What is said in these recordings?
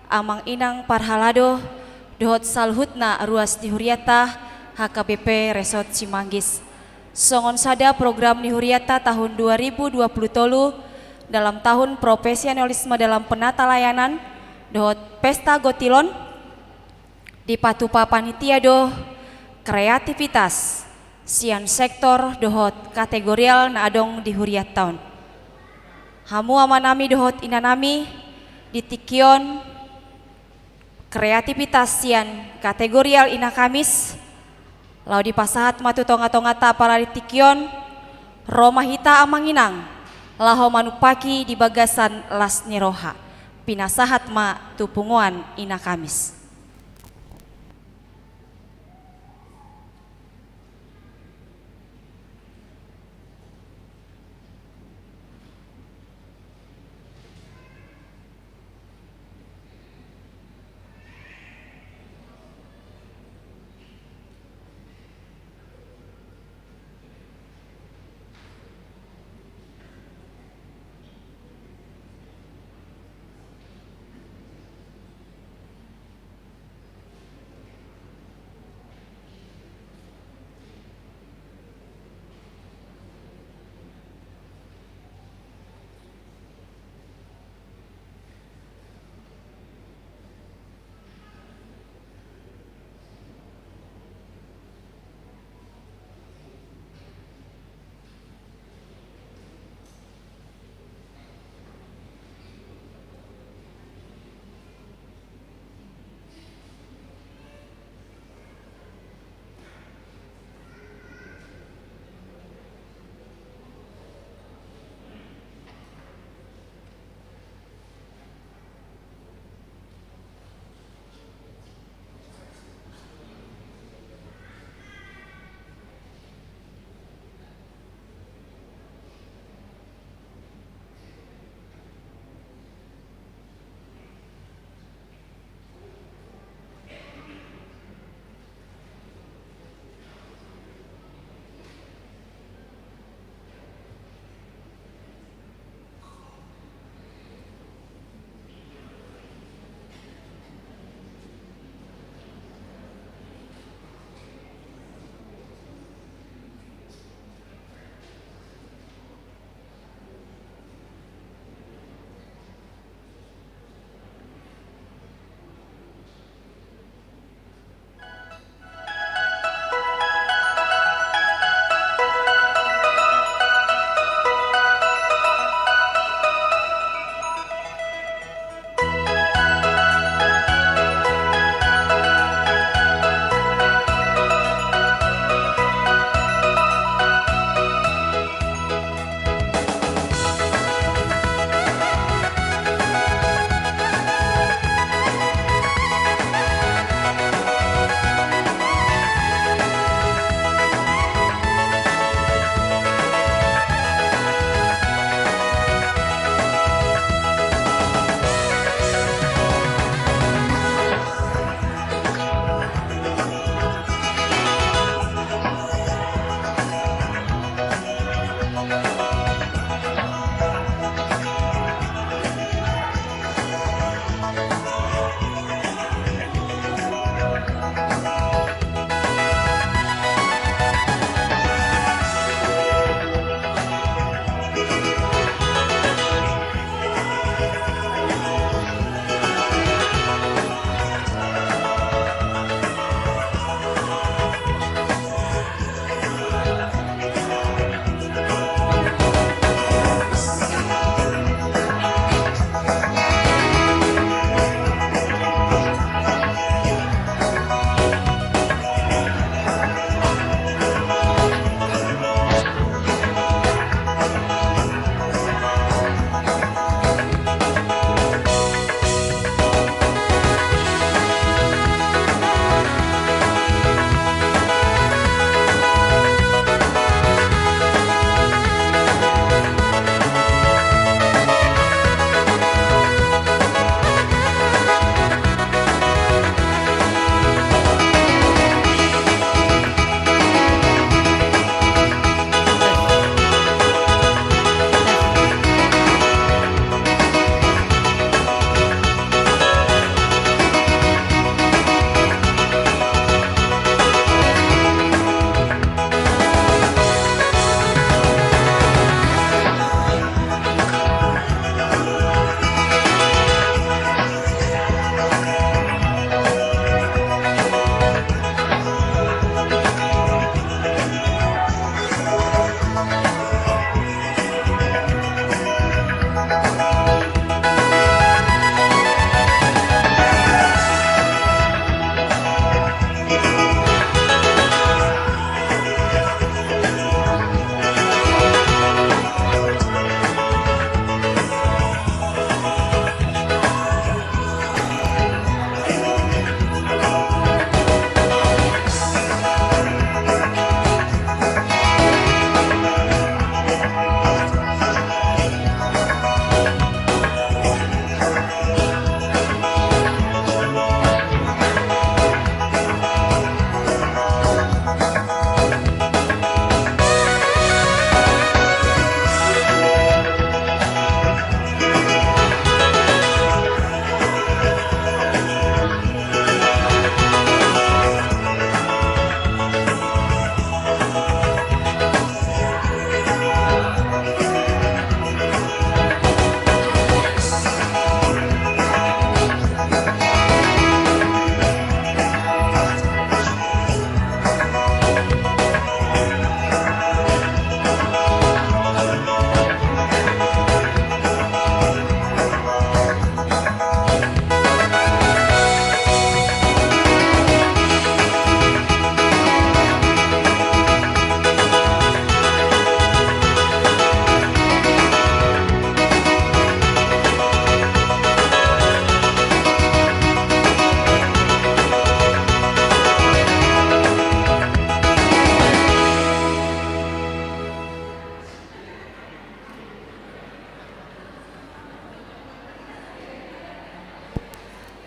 Amang Inang Parhalado dohot salhutna ruas dihuriata HKBP Resort Cimanggis. Songon sada program dihuriata tahun 2020 dalam tahun profesionalisme dalam penata layanan dohot pesta gotilon di patupa panitia doh kreativitas sian sektor dohot kategorial na adong dihuriat tahun. Hamu amanami dohot inanami di tikion kreativitas sian kategorial ina Kamis lau di pasahat matu tonga-tongata para di tikion Roma hita amanginang laho manupaki di bagasan las niroha pinasahat ma tupunguan ina Kamis.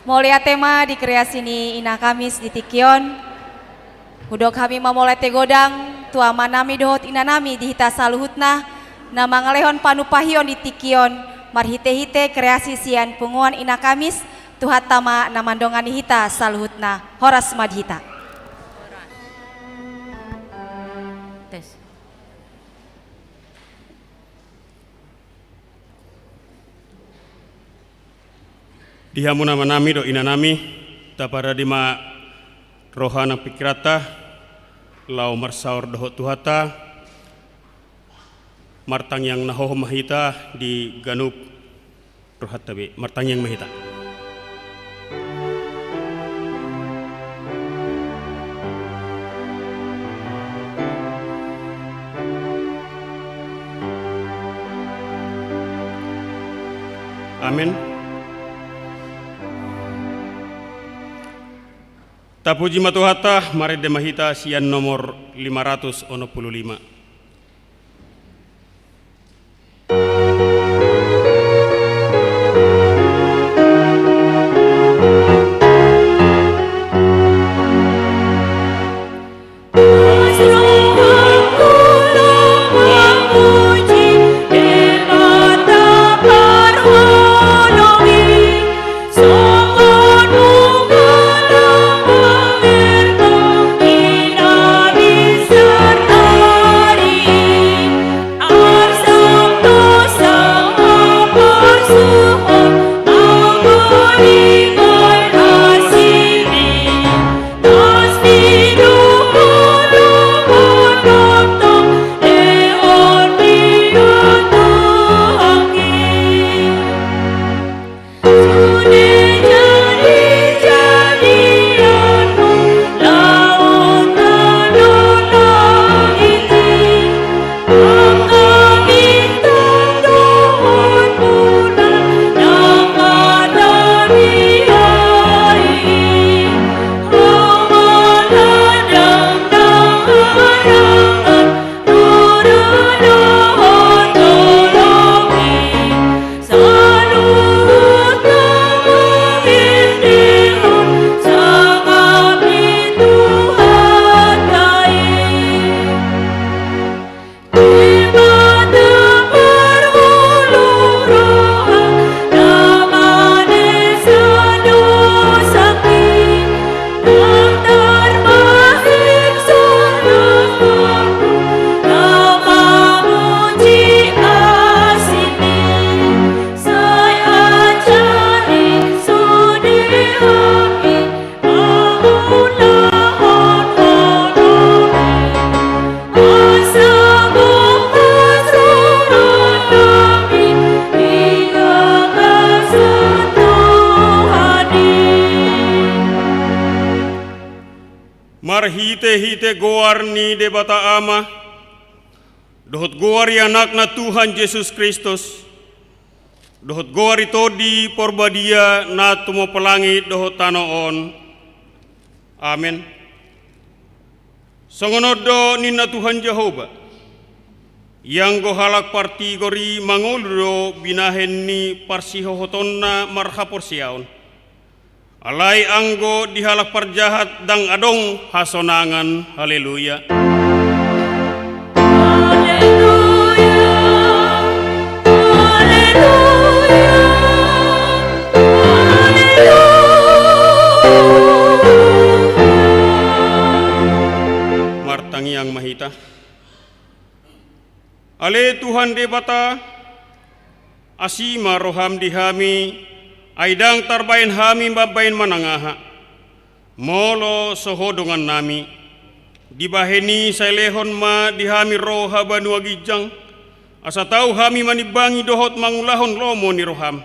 Molia tema di kreasi ni ina kamis di tikion. Hudok kami mamolai tegodang tua manami dohot ina nami di hita saluhutna nama ngalehon panupahion di tikion marhite-hite kreasi sian punguan ina kamis tuhat tama namandongan di hita saluhutna horas madhita. Dihamu nama nami do ina nami tapada dima rohana pikirata lau marsaur dohot tuhata martang yang nahoh mahita di ganup rohat tabi martang yang mahita. Amin. Tapuji matuhata mari demahita sian nomor 565. Marhite-hite goarni debata ama dohot goari anakna Tuhan Yesus Kristus dohot goari todi porbadia na tumo pelangi dohot tanoon. Amin. Songonodo ninna Tuhan Jehova yang gohalak parti gori mangoldo binahen ni parsihohotonna marhapor siaon. Alai anggo dihalak parjahat dang adong hasonangan. Haleluya. Haleluya. Haleluya. Haleluya. Martangi yang mahita. Ale Tuhan debata asima roham dihami aidang tarbain hami babain manangaha molo sohodongan nami dibaheni sailehon ma dihami roha banua gijang asa tau hami manibangi dohot mangulahon lomo ni roham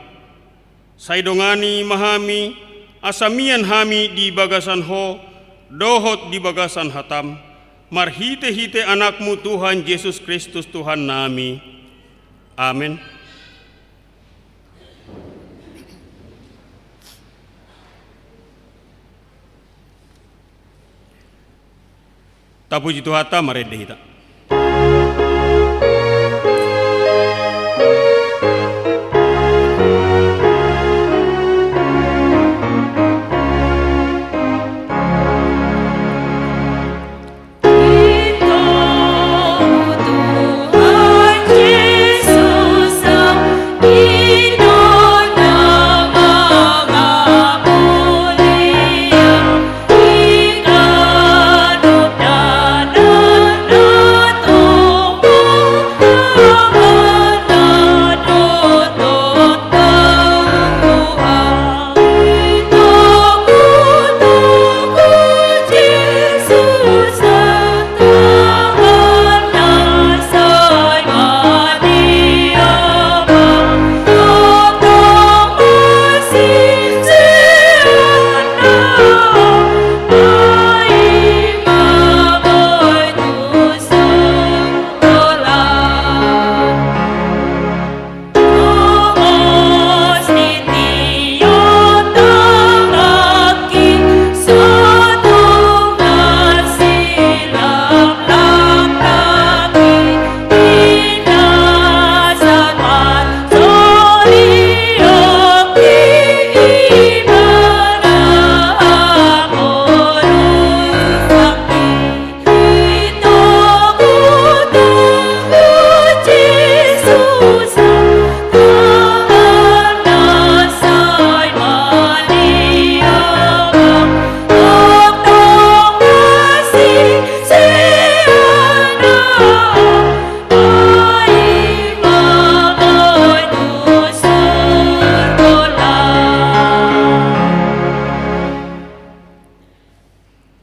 saidongani mahami asamian hami di bagasan ho dohot di bagasan hatam marhite-hite anakmu Tuhan Yesus Kristus Tuhan nami. Amin. Tapuji Tuhata marede hita.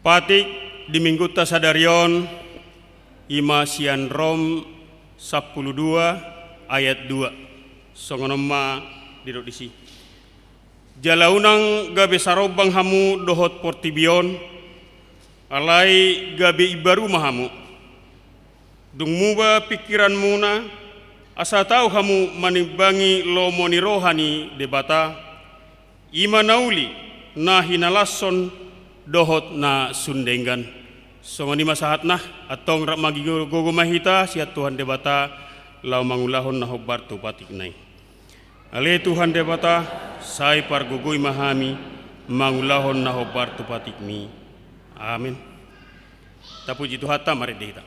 Patik di minggu tasadarion ima sian Rom 12 ayat 2 songonoma didok disi. Jalaunang gabe sarobang hamu dohot portibion alai gabe ibaru mahamu. Dung muba pikiran muna asa tahu hamu manimbangi lomoni rohani debata ima nauli na hinalasson dohot na sundengan. Songoni masahat nah atong rak magi gogo mahita siat Tuhan debata lau mangulahon na hobar tu patik nai. Ale Tuhan debata sai par gogoi mahami mangulahon na hobar tu patik mi. Amin. Tapuji Tuhan ta mari dehita.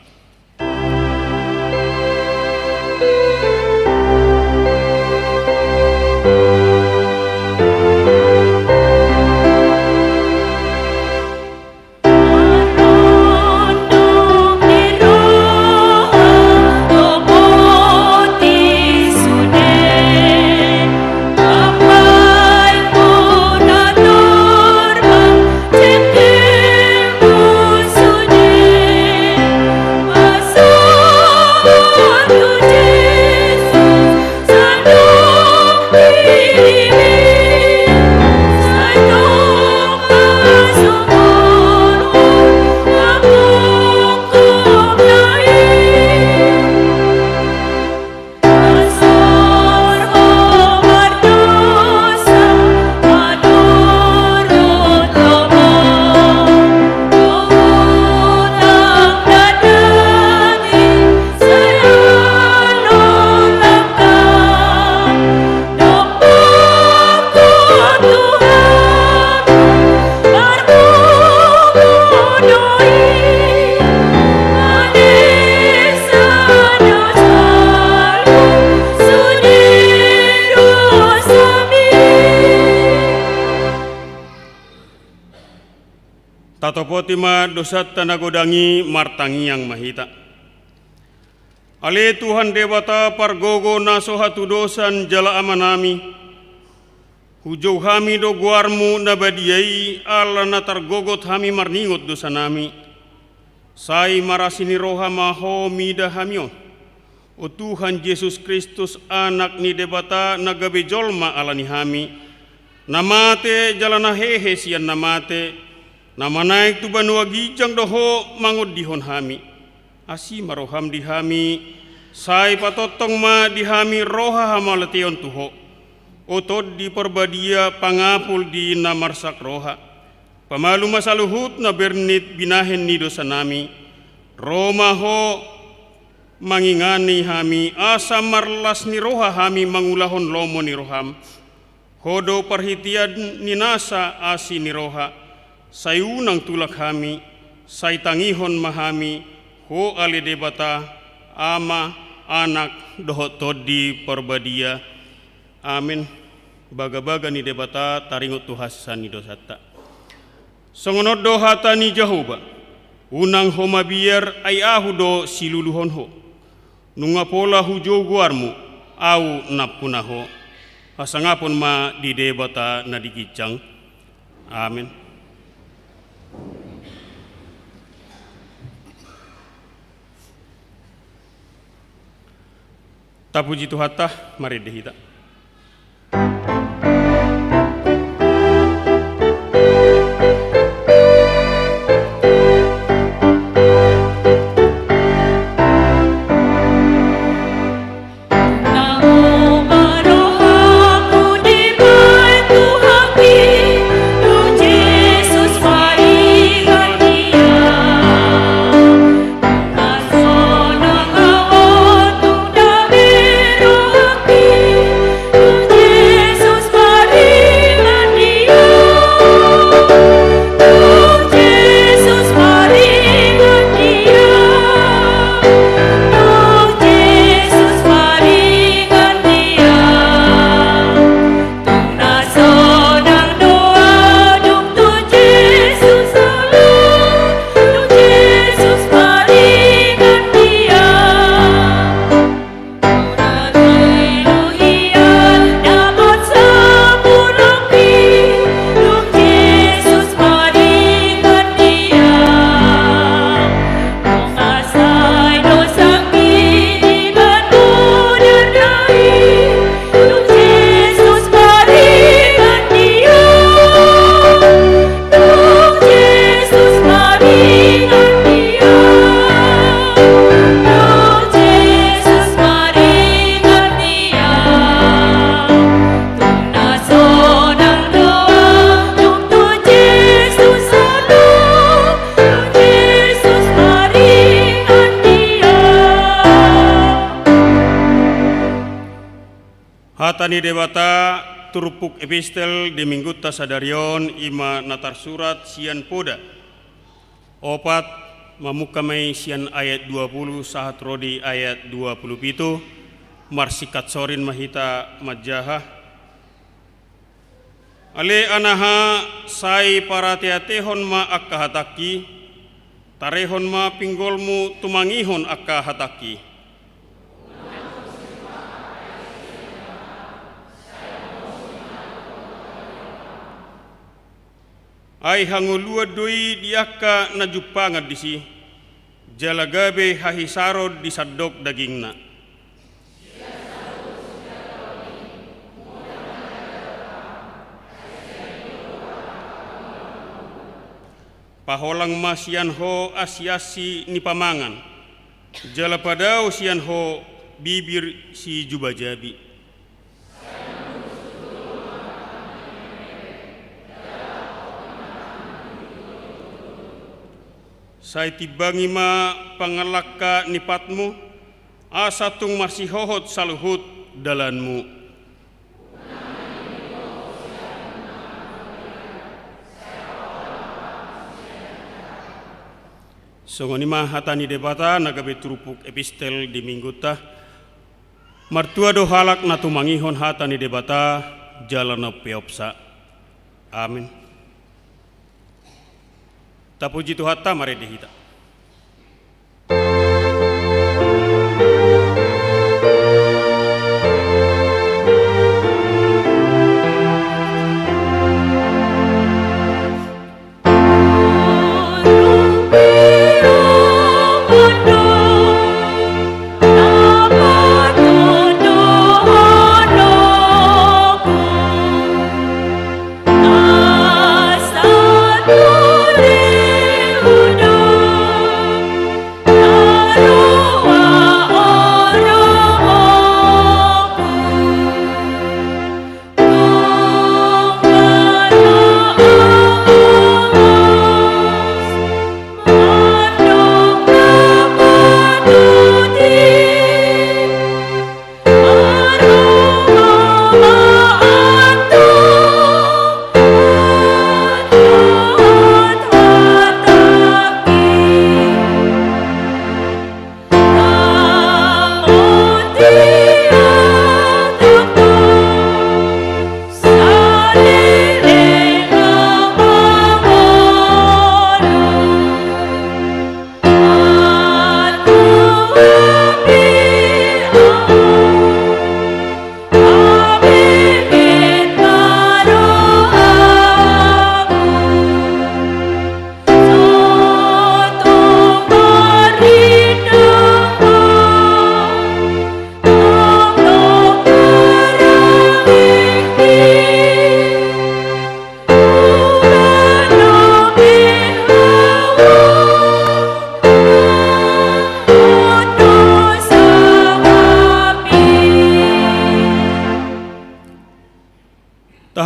Tatopotima dosat tanagodangi martangi yang mahita. Ale Tuhan debata pargogo naso hatu dosan jala amanami. Hujau hami do guarmu nabadiai ala natar gogot hami marningot dosanami. Sai marasini roha maho mida hamio. O Tuhan Yesus Kristus anak ni debata nagabe jolma alani hami. Namate jalana hehe sian namate. Nama naik tu banua gijang doho mangod dihon hami. Asi maroham dihami. Sai patotong ma dihami roha hamalation tuho. Otod di perbadia pangapul di namarsak roha. Pamalu masaluhut na bernit binahen ni dosa nami. Roma ho mangingani hami. Asa marlas ni roha hami mangulahon lomo ni roham. Hodo perhitian ni nasa asi ni roha. Sayunang tulak hami, say tangihon mahami, ho ali debata, ama, anak, dohotod di perbadia. Amin. Baga-baga ni debata, taringot tuhasan ni dosata. Songonod dohata ni Jehovah, unang ho mabiar ay ahu do siluluhon ho. Nunga pola hujo guarmu, au napunaho. Asangapon ma di debata na dikicang. Amin. Tapuji Tuhan tah mari dehita. Yesus hatani debata turupuk epistel di minggutta sadarion ima natar surat sian poda. Opat mamukamai sian ayat 20 sahat rodi ayat 27 marsikat sorin mahita majahah. Ale anaha sai parateatehon ma akka hataki tarehon ma pinggolmu tumangihon akka hataki. Ai hangulua doi diaka najupangat disi jalagabe hahisarod disadok dagingna. Paholang masian ho asiasi ni pamangan jala padau sian ho bibir si jubajabi. Sai tibangi ma pangalaka nipatmu asatung marsihohot saluhut dalanmu. Songoni ma hatani debata nagabe turupuk epistel di mingguta martua do halak natu mangihon hatani debata jalana peopsa. Amin. Tapuji Tuhatta mare dihita.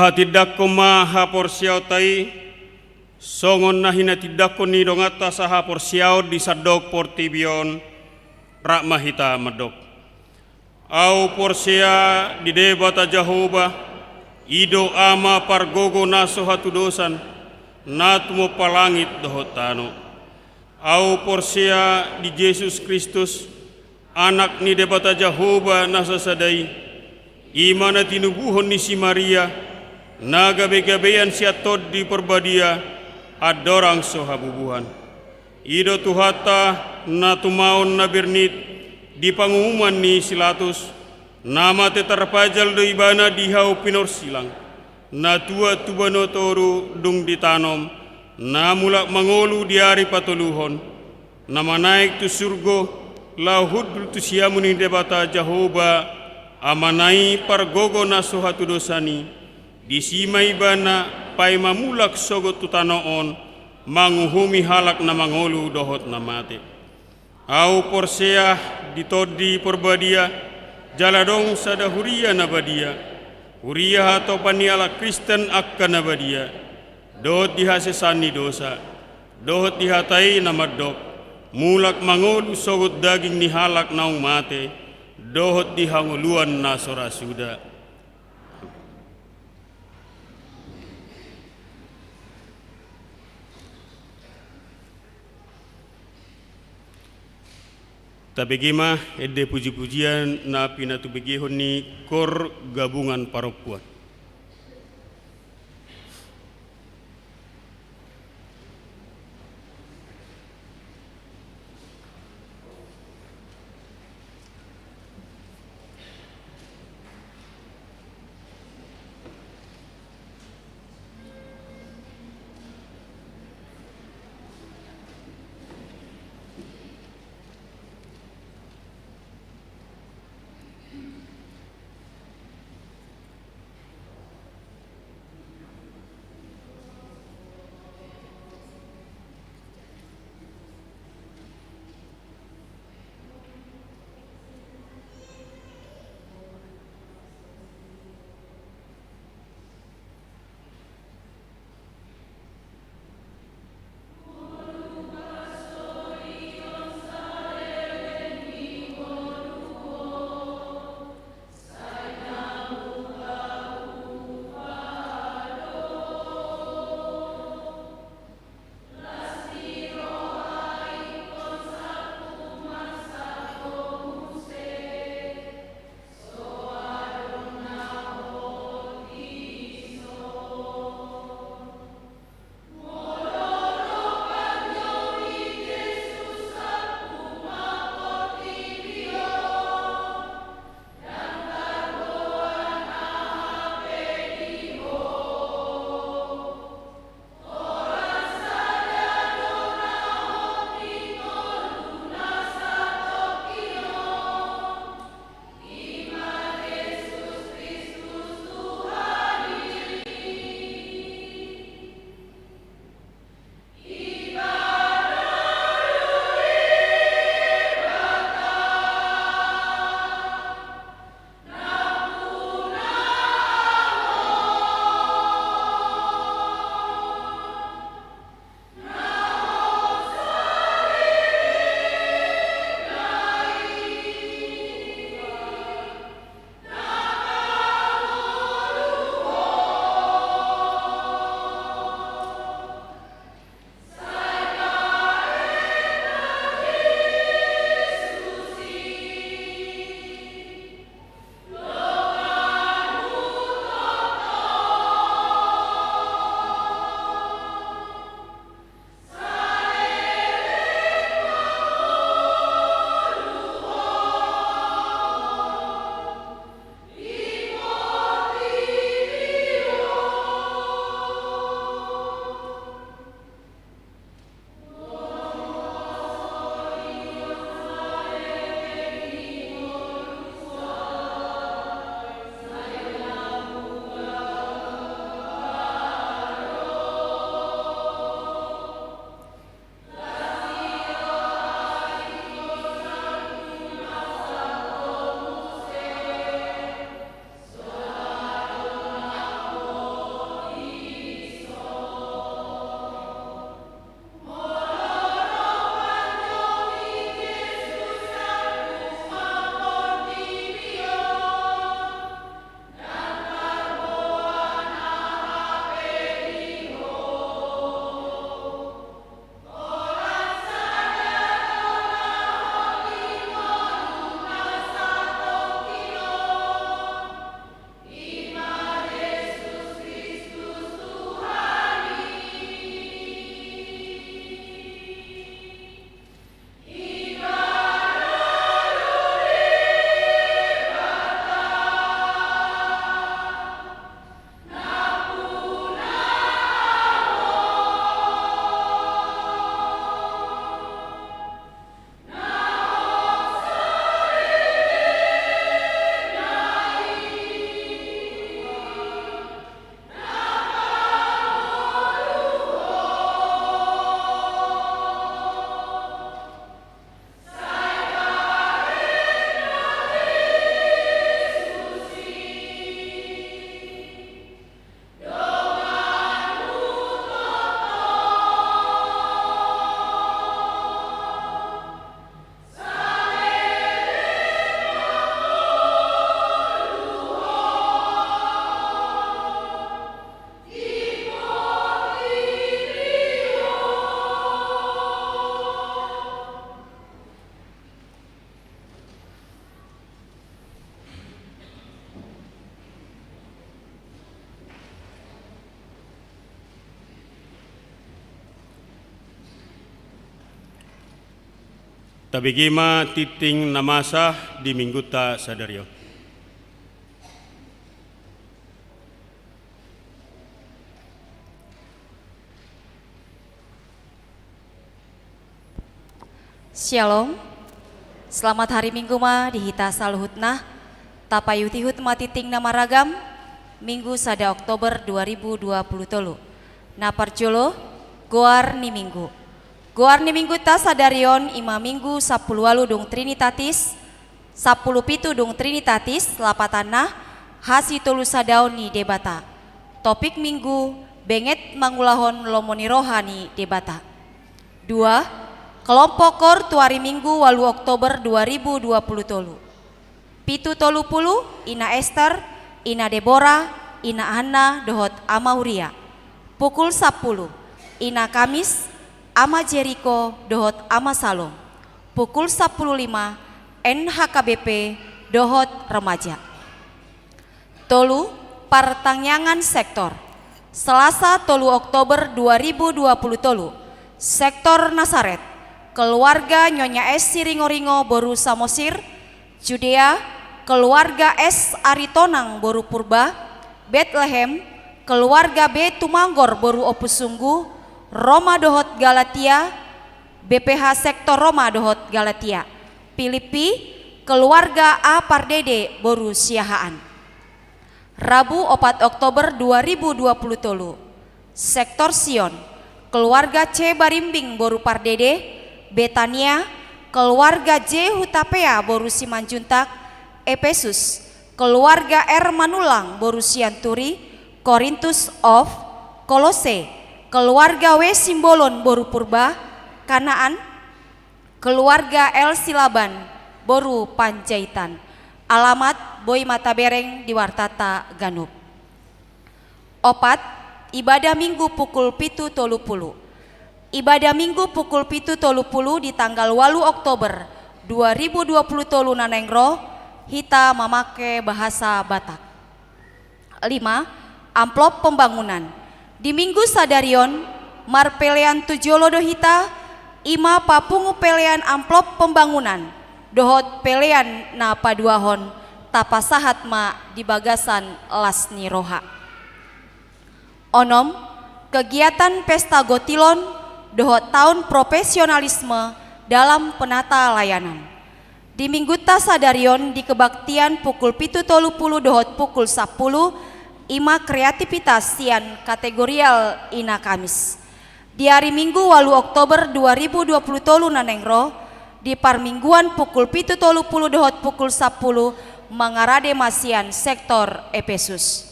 Tidak ko maha porsiaw tay songon na hinatidak ko ni dongata sa porsiaw di sadok portibion rak mahita madok. Au porsia di debata Jehovah ido ama pargogo naso hatudosan natumo palangit dohotano. Au porsia di Yesus Kristus anak ni debata Jehovah nasa sadai imana tinubuhon ni si Maria nagabe-gabean siatod di perbadia adorang sohabubuhan. Ido Tuhata na tumaon na bernit di pangumuman ni Silatus nama tetarpajal do ibana dihaw pinorsilang na tua tubano toru dung ditanom na mulak mangolu diari patuluhon na manaik tu surgo lauhud tu siamunin debata Jehovah amanai pargogo na sohatudosani disimay bana pay mamulak sogot tutanoon manguhumi halak na mangolu dohot na mate. Au porsea ditodi porbadia jaladong sada huria na badia huria hato paniala Kristen akka na badia dohot dihasesani dosa dohot dihatai na madok mulak mangolu sogot daging ni halak naung mate dohot dihanguluan na sorasuda. Tabegima ede puji-pujian na pinatu begihon ni kor gabungan paropuan. tabigima titing namasa di mingguta sadaryo. Shalom. Selamat hari Minggu ma dihita saluhutna tapayutihut matiting nama ragam Minggu sada Oktober 2020 na parjolo goar ni Minggu. Goar ni Minggu ta sadarion ima Minggu 10 walu dong Trinitatis 10 pitu dong Trinitatis lapatana hasi tolu sadaon ni debata. Topik Minggu benget mangulahon lomoni rohani debata. 2. Kelompok kor tuari Minggu walu Oktober 2020 pitu tolu pulu ina Esther, ina Deborah, ina Hana dohot ama Uria. Pukul 10 ina Kamis ama Jericho dohot ama Salom. Pukul 10.05 NHKBP dohot remaja. Tolu pertangyangan sektor Selasa tolu Oktober 2020 tolu sektor Nasaret keluarga Nyonya S Siringo-ringo boru Samosir, Judea, keluarga S Aritonang boru Purba, Bethlehem, keluarga B Tumanggor boru Opus Sungguh, Roma dohot Galatia, BPH sektor Roma dohot Galatia, Filipi, keluarga A Pardede boru Siahaan. Rabu 4 Oktober 2020 tolu, sektor Sion, keluarga C Barimbing boru Pardede, Betania, keluarga J Hutapea boru Simanjuntak, Efesus, keluarga R Manulang boru Sianturi, Korintus of, Kolose, keluarga W Simbolon boru Purba, Kanaan, keluarga L Silaban boru Panjaitan. Alamat Boy Matabereng di Wartata Ganup. 4. Ibadah Minggu pukul pitu tolu pulu. Ibadah Minggu pukul pitu tolu pulu di tanggal 8 Oktober 2020 tolu nanengro hita mamake bahasa Batak. 5. Amplop pembangunan di Minggu sadarion marpelean tujolodo hita ima papungu pelean amplop pembangunan dohot pelean na paduahon tapasahat ma di bagasan lasni roha. Onom kegiatan pesta gotilon dohot tahun profesionalisme dalam penata layanan. Di Minggu tasadarion di kebaktian pukul pitu tolu pulu dohot pukul 10 ima kreativitas sian kategorial ina Kamis. Di hari Minggu 8 Oktober 2020 tolu nanengro di parmingguan pukul pitu tolu pulu dohot pukul 10 mangarade masian sektor Efesus.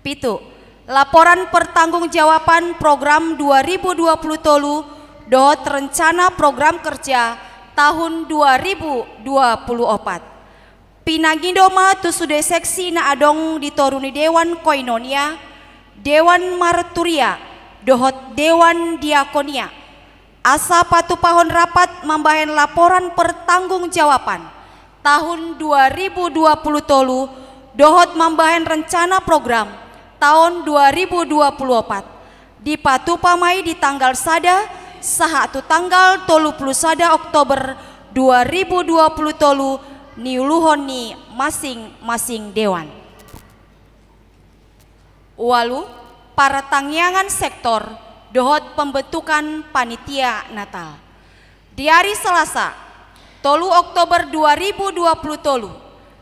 Pitu. Laporan pertanggungjawaban program 2020 tolu dohot rencana program kerja tahun 2024. Pinagindoma tusude seksi na adong ditoruni Dewan Koinonia, Dewan Marturia, dohot Dewan Diakonia. Asa patupahon rapat membahen laporan pertanggungjawaban tahun 2020 tolu dohot membahen rencana program tahun 2024 di Patupamai di tanggal sada sahatu tanggal 30 sada Oktober 2020 tolu niuluhoni masing-masing dewan. Walu para tangyangan sektor dohot pembentukan panitia Natal. Di hari Selasa tolu Oktober 2020 tolu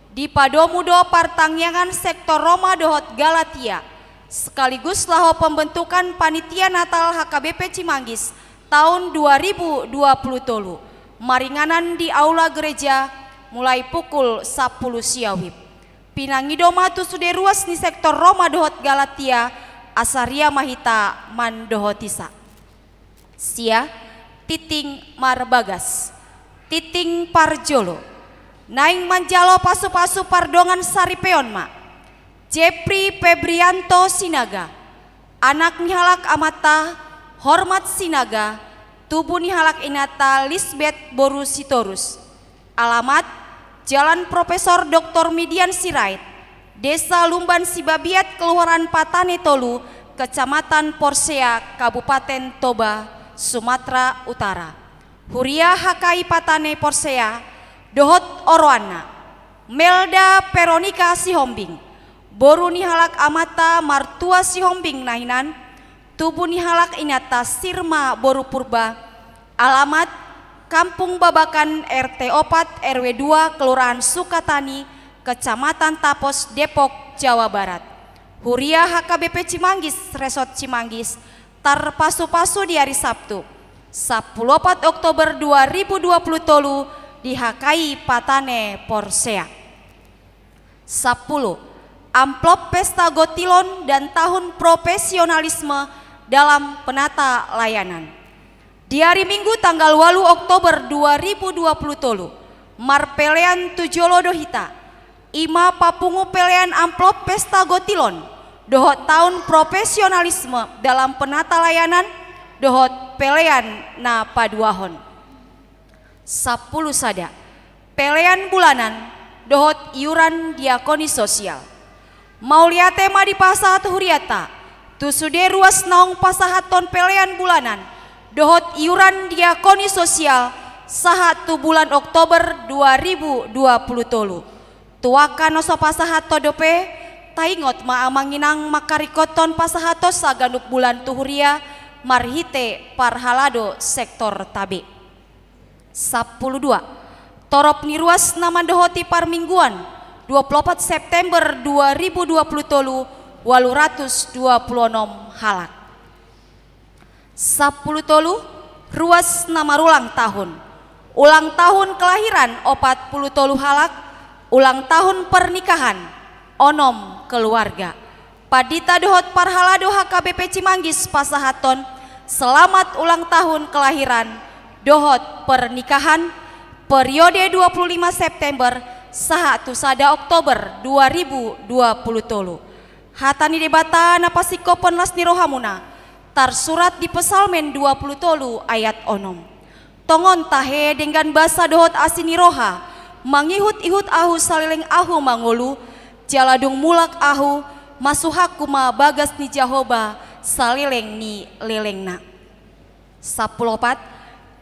di Padomudo partangyangan sektor Roma dohot Galatia sekaligus laho pembentukan panitia Natal HKBP Cimanggis tahun 2020 tolu maringanan di aula gereja mulai pukul 10 siawib. Pinangidoma tu sude ruas ni sektor Roma dohot Galatia asaria mahita mandohotisa. Sia titing marbagas, titing parjolo, naing manjalo pasu-pasu pardongan saripeon ma. Jepri Febrianto Sinaga, anak nihalak amata, hormat Sinaga, tubuh nihalak inata Lisbeth Boru Sitorus. Alamat Jalan Profesor Dr. Midian Sirait, Desa Lumban Sibabiat, Kelurahan Patane Tolu, Kecamatan Porsea, Kabupaten Toba, Sumatera Utara. Huria Hakai Patane Porsea, Dohot Oroana, Melda Peronika Sihombing, Boru Nihalak Amata Martua Sihombing Nainan, Tubuh Nihalak Inata Sirma Boru Purba, alamat Kampung Babakan RT 4 RW 2 Kelurahan Sukatani, Kecamatan Tapos, Depok, Jawa Barat. Huria HKBP Cimanggis, Resort Cimanggis, terpasu-pasu di hari Sabtu, 14 Oktober 2020 tolu di Hakai Patane Porsea. 10. Amplop Pesta Gotilon dan Tahun Profesionalisme dalam Penata Layanan. Di hari Minggu tanggal 8 Oktober 2020 tolu, Marpelean Tujolo Dohita, Ima Papungu Pelean Amplop Pesta Gotilon, Dohot Tahun Profesionalisme dalam Penata Layanan, Dohot Pelean na Paduahon. 10 sada, Pelean Bulanan, Dohot Iuran Diakoni Sosial. Maulia tema di pasahat huriata, tusude ruas naung pasahaton pelean bulanan, Dohot Iuran Diakoni Sosial, sahat tu bulan Oktober 2020 tolu. Tuakan oso pasahato dope, taingot maamanginang makarikoton pasahato saganuk bulan tuhuria, marhite parhalado sektor tabe. 12. Torop niruas nama dohoti parmingguan 24 September 2020 tolu 826 halak. 10 tolu ruas nama ulang tahun. Ulang tahun kelahiran 40 tolu halak, ulang tahun pernikahan onom keluarga. Padita dohot parhalado HKBP Cimanggis pasahaton, selamat ulang tahun kelahiran, dohot pernikahan, periode 25 September sahatu sada Oktober 2020 tolu. Hatani debata napasiko penlas nirohamuna, tarsurat di Pesalmen 20 tolu ayat onom. Tongon tahe dengan basa dohot asiniroha, mangihut-ihut ahu salileng ahu mangulu, jaladung mulak ahu, masuhaku ma bagas ni Jahoba, salileng ni lelengna. 14.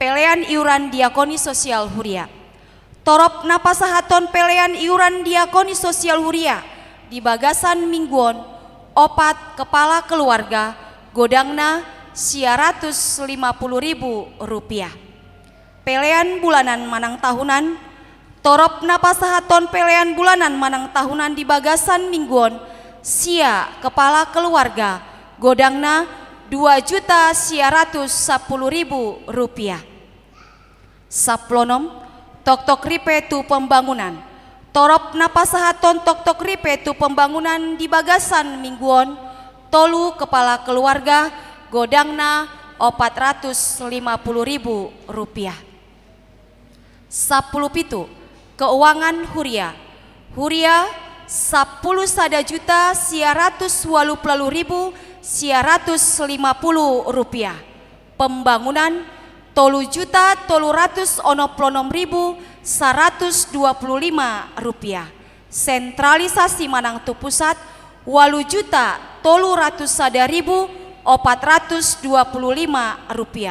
Pelean iuran Diakoni Sosial Huria. Torop napasahaton pelean iuran Diakoni Sosial Huria di Bagasan Mingguon, 4 kepala keluarga, godangna Rp150.000. Pelean bulanan manang tahunan, torop napasahaton pelean bulanan manang tahunan di Bagasan Mingguon, sia kepala keluarga, godangna Rp2.110.000. Saplonom, tok-tok ripe tu pembangunan. Torop napasahaton tok-tok ripe tu pembangunan di Bagasan Mingguon, tolu kepala keluarga, godangna Rp450.000. 10 pitu, keuangan Huria. Huria 10 sada juta Rp150.150. Pembangunan tolu juta Rp125.125. Sentralisasi manang tu pusat 8 juta Rp425.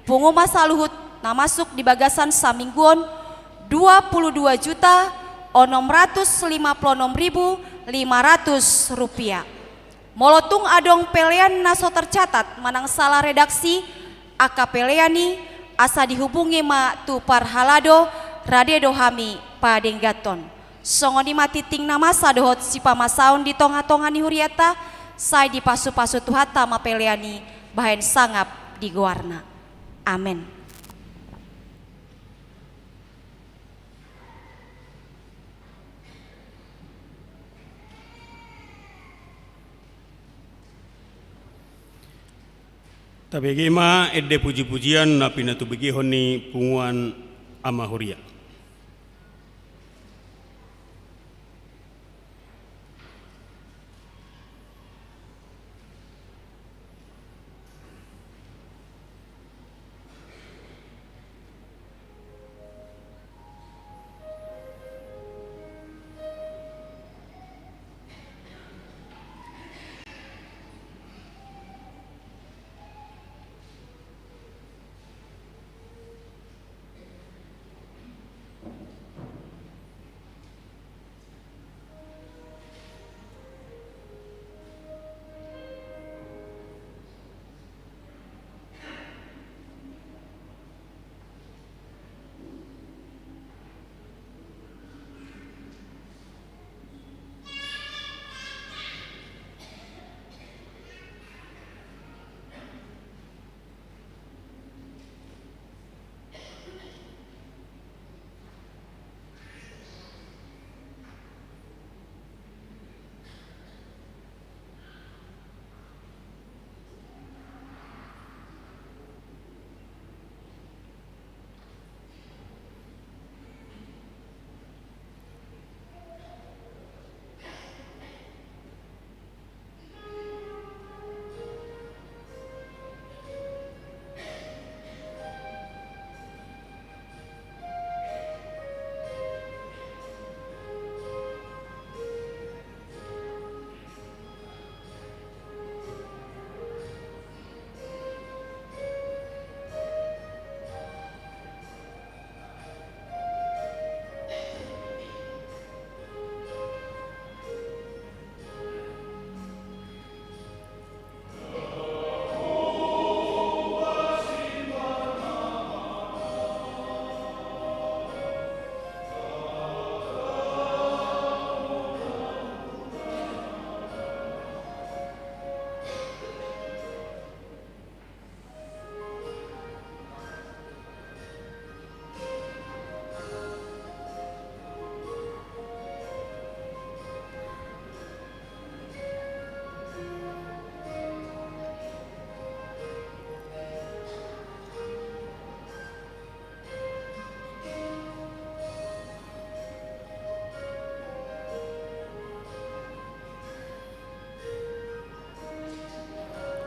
Punguma saluhut na masuk di Bagasan Samingguon Rp26.656.500. Molotung adong pelean naso tercatat manang salah redaksi aka peleani asa dihubungi ma tu parhalado rade dohami padenggaton. Songoni matiting namasa dohot si pamasaun di tonga-tonga ni huriata, sai di pasu-pasu tuhata ma peleani bahen sangap di goarna. Amin. Tabegema edde puji-pujian na pinatu begihoni punguan ama Huria.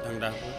Tang dapur.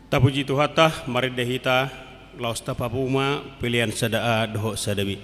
Tapuji Tuhatah maridehita laos tapapuma pilihan sadaa doho sadabi.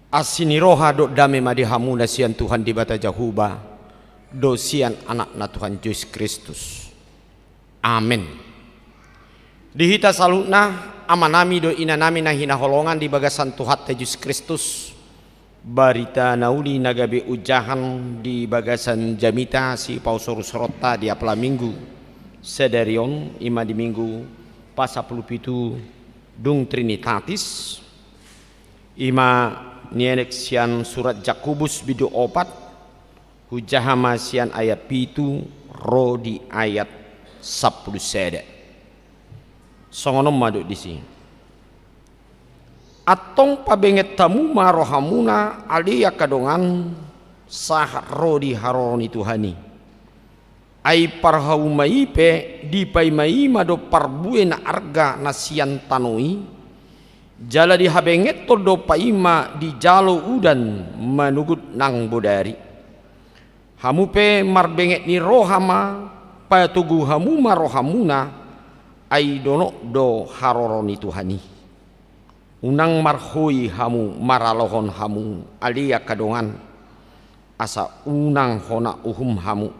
asini roha do dame madi hamuna sian Tuhan di bata Jahuba do sian anak na Tuhan Yesus Kristus. Amin. Dihita salutna amanami do inanami na hinaholongan di bagasan Tuhan Yesus Kristus. Barita nauli nagabe ujahan di bagasan jamita si pausorus rota di apla minggu sedarion ima di minggu pasapuluh pitu dung Trinitatis ima nienek sian surat Jakobus bidu opat hujahama sian ayat pitu ro di ayat 10 sede songonom maduk di sini atong pabenget tamu marohamuna alia kadongan sah ro di haroni Tuhani ai parhau maipe di pai mai mado parbue na arga nasian tanoi jala di habenget to do paima di jalo udan manugut nang bodari hamu pe marbenget ni rohama patugu hamu marohamuna ai dono do haroroni Tuhani unang marhui hamu maralohon hamu alia kadongan asa unang hona uhum hamu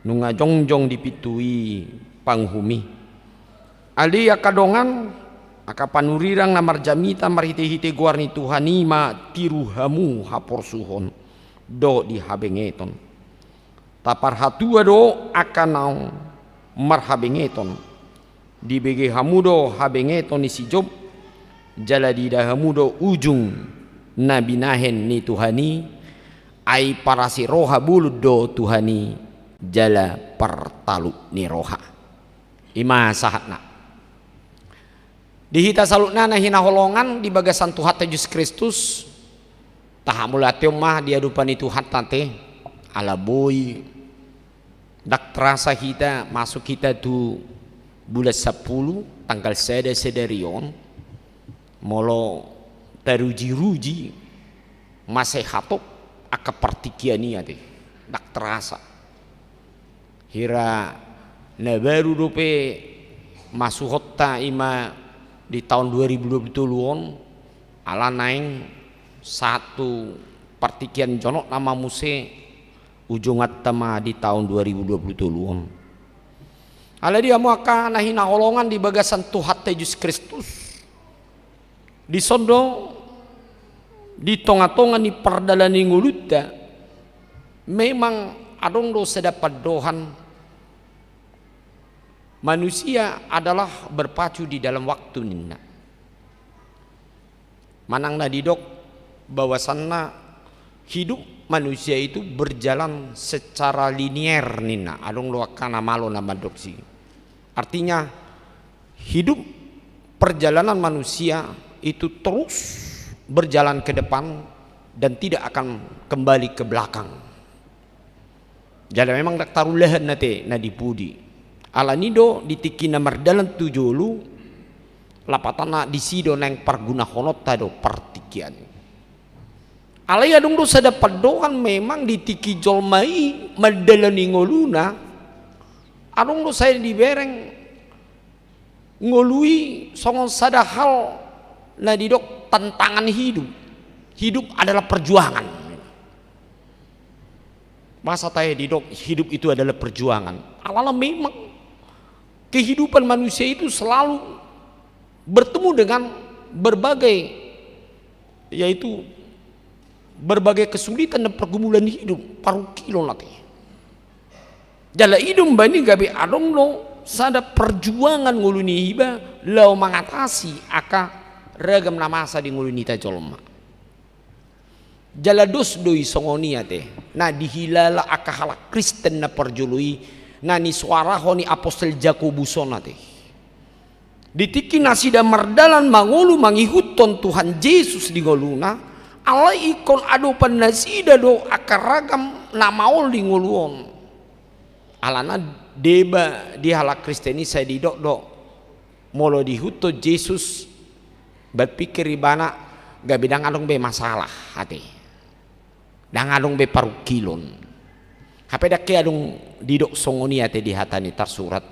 nunga jongjong dipitui panghumi alia kadongan akapanurirang na marjamita marhite-hite guarni Tuhani ma tiru hamu haporsuhon do di habengeton tapar hatua do akanau marhabengeton di bege hamu do habengeton isi job jala di dahamu do ujung nabinahen ni Tuhani ai parasi roha bulud do Tuhani jala pertalu ni roha ima sahatna dihita salutna na hinaholongan di bagasan Tuhan Yesus Kristus tahamulatio mah di adupan itu hatate ala boy dak terasa kita masuk kita tu bulan 10 tanggal sedarion molo teruji-ruji masih hatok aka partikiania teh dak terasa hira na baru dope masuk hotta ima di tahun 2020 on ala naing satu partikian jonok nama muse ujungat tama di tahun 2020 on ala dia muaka nahina holongan di bagasan Tuhan Yesus Kristus di sondo di tonga-tonga ni perdalani ngulutta memang adong do sedapat dohan manusia adalah berpacu di dalam waktu nina manang na didok bahwasanna hidup manusia itu berjalan secara linier nina adong lo kana malo nama doksi artinya hidup perjalanan manusia itu terus berjalan ke depan dan tidak akan kembali ke belakang. Jadi memang dak tarulehan nate na dipudi. Ala nido ditiki na mardalan tujulu lapatana disido nang parguna honota do partikian. Ala ya dong do sadapat doan memang ditiki jolmai mardalan ngoluna. Adong do saya dibereng ngolui songon sada hal na didok tantangan hidup adalah perjuangan masa taya didok hidup itu adalah perjuangan alala memang kehidupan manusia itu selalu bertemu dengan berbagai kesulitan dan pergumulan hidup paru kilo nanti jala hidup bani gabe adong lo sada perjuangan nguluni hiba lau mengatasi aka ragam namasa di nguluni ta jolma jalados doi songonia teh na dihilala aka halak Kristen na perjului na ni suara honi apostol Jakobusona teh ditiki nasida mardalan mangulu mangihuton Tuhan Yesus di ngoluna ala ikon adopan nasida do aka ragam namaol di ngoluon alana deba di halak Kristeni saya didok do molo dihuto Yesus berpikir ibana gak bidang adong be masalah hati dang adong be parukilon hape dak adong didok songoni ate di hatani tersurat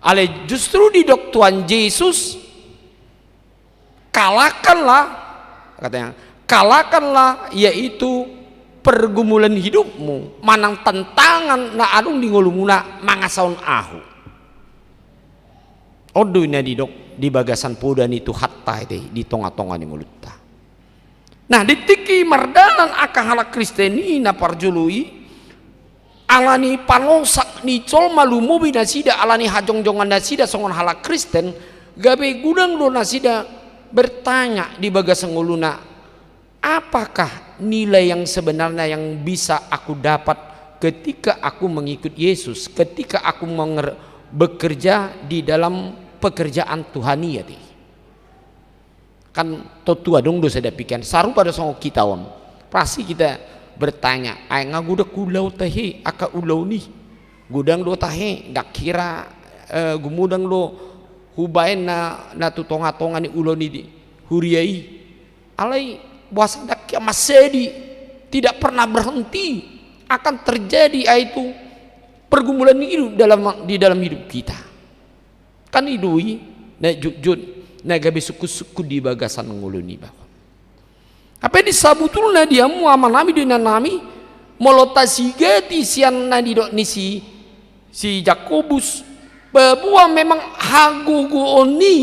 ale justru didok Tuhan Yesus kalahkanlah katanya kalahkanlah yaitu pergumulan hidupmu, manang tantangan na adung di ngolumuna mangasaun ahu. Odo na didok di bagasan podan itu hatta itu di tonga-tonga ni mulutta. Nah ditiki mardanan akang halak Kristeni na parjului alani panosak ni col malumubi nasida alani hajong-jongan nasida songon halak Kristen gabe gudang do nasida bertanya di bagasan ngoluna, apakah nilai yang sebenarnya yang bisa aku dapat ketika aku mengikut Yesus, ketika aku bekerja di dalam pekerjaan Tuhaniyati. Kan totua dong dosa dapikan saru pada songo kita on. Pasti kita bertanya, ay ngaguda kulau tahe aka ulau nih. Gudang do tahe dak kira gumudang do hubain na tutonga-tonga ni ulau ni huriai. Alai buasa dak masedi tidak pernah berhenti akan terjadi itu pergumulan hidup di dalam hidup kita. Kan idui na jujun na gabe suku-suku di bagasan nguluni bahwa apa disabutul na dia mu amanami dengan nami molotasi gati sian na didok ni si Jakobus bahwa memang hagugu oni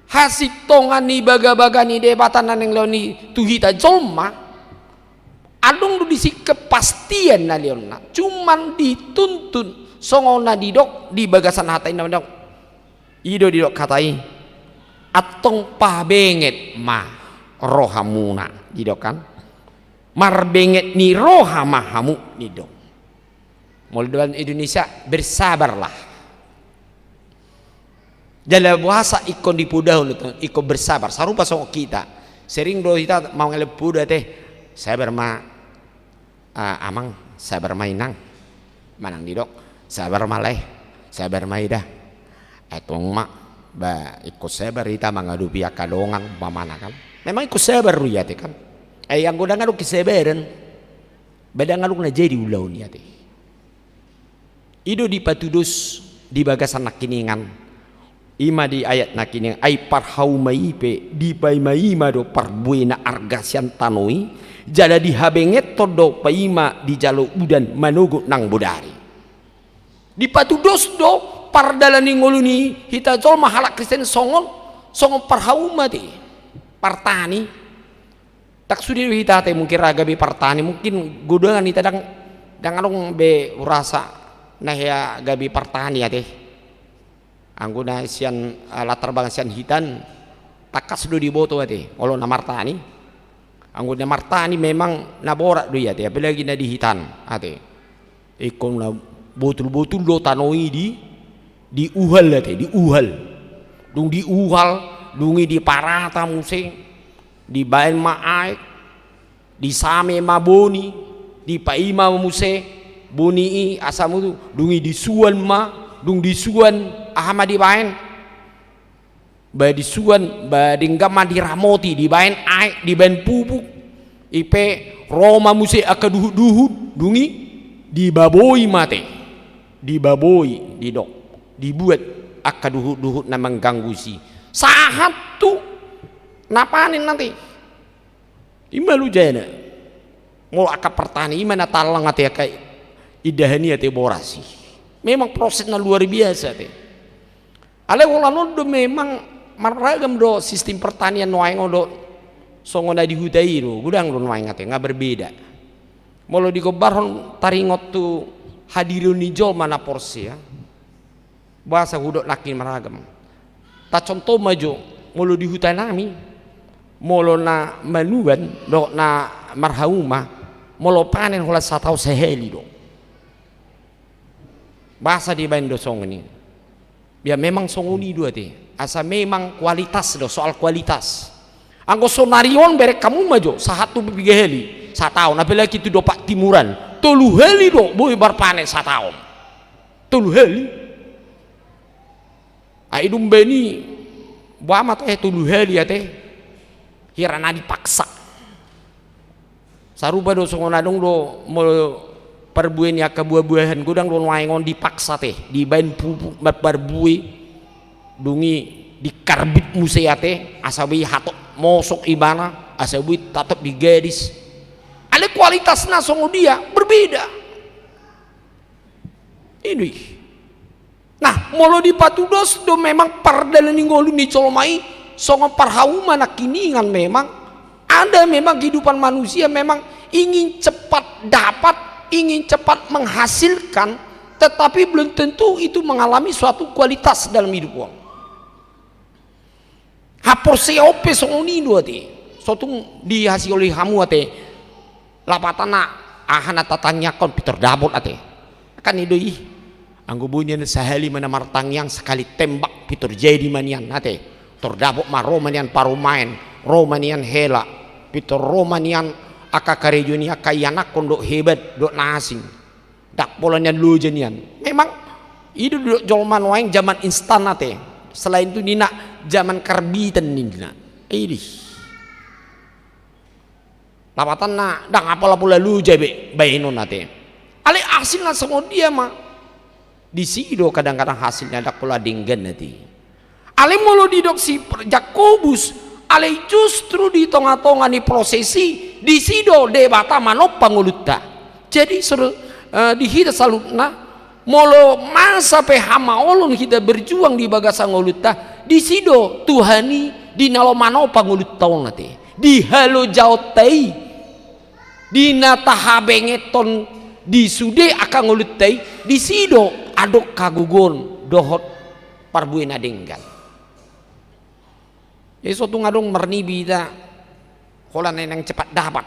hasik tongan ni baga-baga ni debatan yang leoni tuhita jolma adung du disi kepastian na leona cuman dituntun songo na didok di bagasan hatain na dok ido didok katai atong pabenget ma rohamuna didok kan marbenget ni rohamahamu didok Moldovan Indonesia bersabarlah dalam bahasa ikon di pudahun itu ikon bersabar sarupa songo kita sering do kita mau ngelepuda teh sabar ma amang sabar mainang manang didok sabar maleh sabar maidah etong mak ba ikut sabar kita mengadupi akadongan pamana kan memang ikut sabar ru ya kan yang gudang ngaduk kesabaran beda ngaduk na jadi ulau ni ate ido di patudus di bagasan nakiningan ima di ayat nakiningan ay parhau maipe di pai maima do parbuena argasian tanoi jala di habenget todo paima di jalo udan manugu nang bodari di patudus do pardalani ngoluni hita jol mahalak Kristen songon parhau mati partani tak sudi hita te mungkin ragabi partani mungkin gudangan hita dang along be urasa nah ya gabi partani ya teh angguna sian latar bangsian hitan takas do di boto ate olo na martani angguna martani memang naborak do ya teh apalagi na di hitan ate ikon na botul-botul do tanoi di uhal ate di uhal dung di uhal dungi di parata musing di baen maai di same maboni di paima muse boni asamu tu dungi di suan ma dung di suan ahama di baen ba di suan ba dinggama di ramoti di baen ai di baen pupuk ipe Roma muse akaduhut-duhut dungi di baboi mate di baboi di dok dibuat akaduhut-duhut na mengganggu si sahat tu napanin nanti imalu jana mau akap pertani imana talang ate kai idahani ate borasi memang prosesnya luar biasa teh ale ulano do memang maragam do sistem pertanian noaing do songona di hutai do gudang do noaing ate nggak berbeda molo di gobaron taringot tu hadirun nijol mana porsi ya bahasa hudok laki maragam ta contoh maju molo di hutan nami molo na manuan do na marhauma molo panen hula satau seheli do bahasa di bando song ini ya memang song ini dua teh asa memang kualitas do soal kualitas anggo sonarion berek kamu maju sahatu bigeheli satahun apalagi itu do pak timuran telu heli do boy barpanen satahun telu heli aidum beni buama teh tulu heli ya teh hirana dipaksa saruba do songona dong do mau perbuin ya kebuah-buahan gudang do waingon dipaksa teh dibain pupuk barbui dungi dikarbit musea teh asabi hatok mosok ibana asa buit tatap di gadis ale kualitasna songo dia berbeda ini. Nah molo di patudos do memang pardalan ngolu ni colomai songo parhauma nak kiningan memang ada memang kehidupan manusia memang ingin cepat dapat, ingin cepat menghasilkan, tetapi belum tentu itu mengalami suatu kualitas dalam hidup uang. Hapor seope songoni dua ti, suatu dihasil oleh kamu ate, lapatana ahana tatangnya komputer dabot ate, kan itu ih, anggo bunyi sehali mana martang yang sekali tembak pitur jadi manian ate, terdabot maromanian parumain, romanian hela, pitur romanian akakarejuni akayanak kondok hebat dok nasing dak polanya lu jenian memang itu jolman waing zaman instan nate selain itu dina zaman karbitan nina ini lapatan na dak apalah pula lu jabe bayinon nate ale hasilnya semua dia mah di sido kadang-kadang hasilnya dak pula dinggan nanti ale mulu didok si Jakobus ale justru di tengah-tengah ni prosesi di sido debata manop panguluta jadi di hita salutna molo masa pe hamaolon kita berjuang di bagasa nguluta di sido Tuhani di nalo manop panguluta nate di halo jautai di natahabengeton di sude akan ngulutai di sido adok kagugon dohot parbuena denggal suatu ngadong mernibi ta hola neneng cepat dapat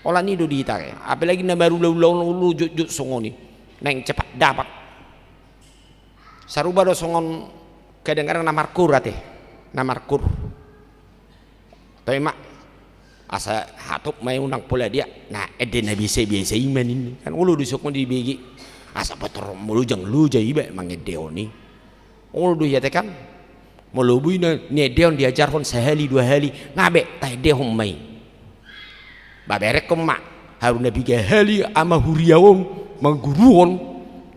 hola nido di ita apalagi na baru lau jut songoni neng cepat dapat saruba do songon kadang-kadang namarkur ate namarkur tapi mak asa hatup may unang pula dia nah ede na bisa iman ini kan ulu disok mo di begi asa pator mulujang luja iba mangedeoni ulu do yate kan melubui ne deon diajarkan sehali dua hari ngabe teh dehom mai baberek kemak haruna biga hali ama huriawon mangguruon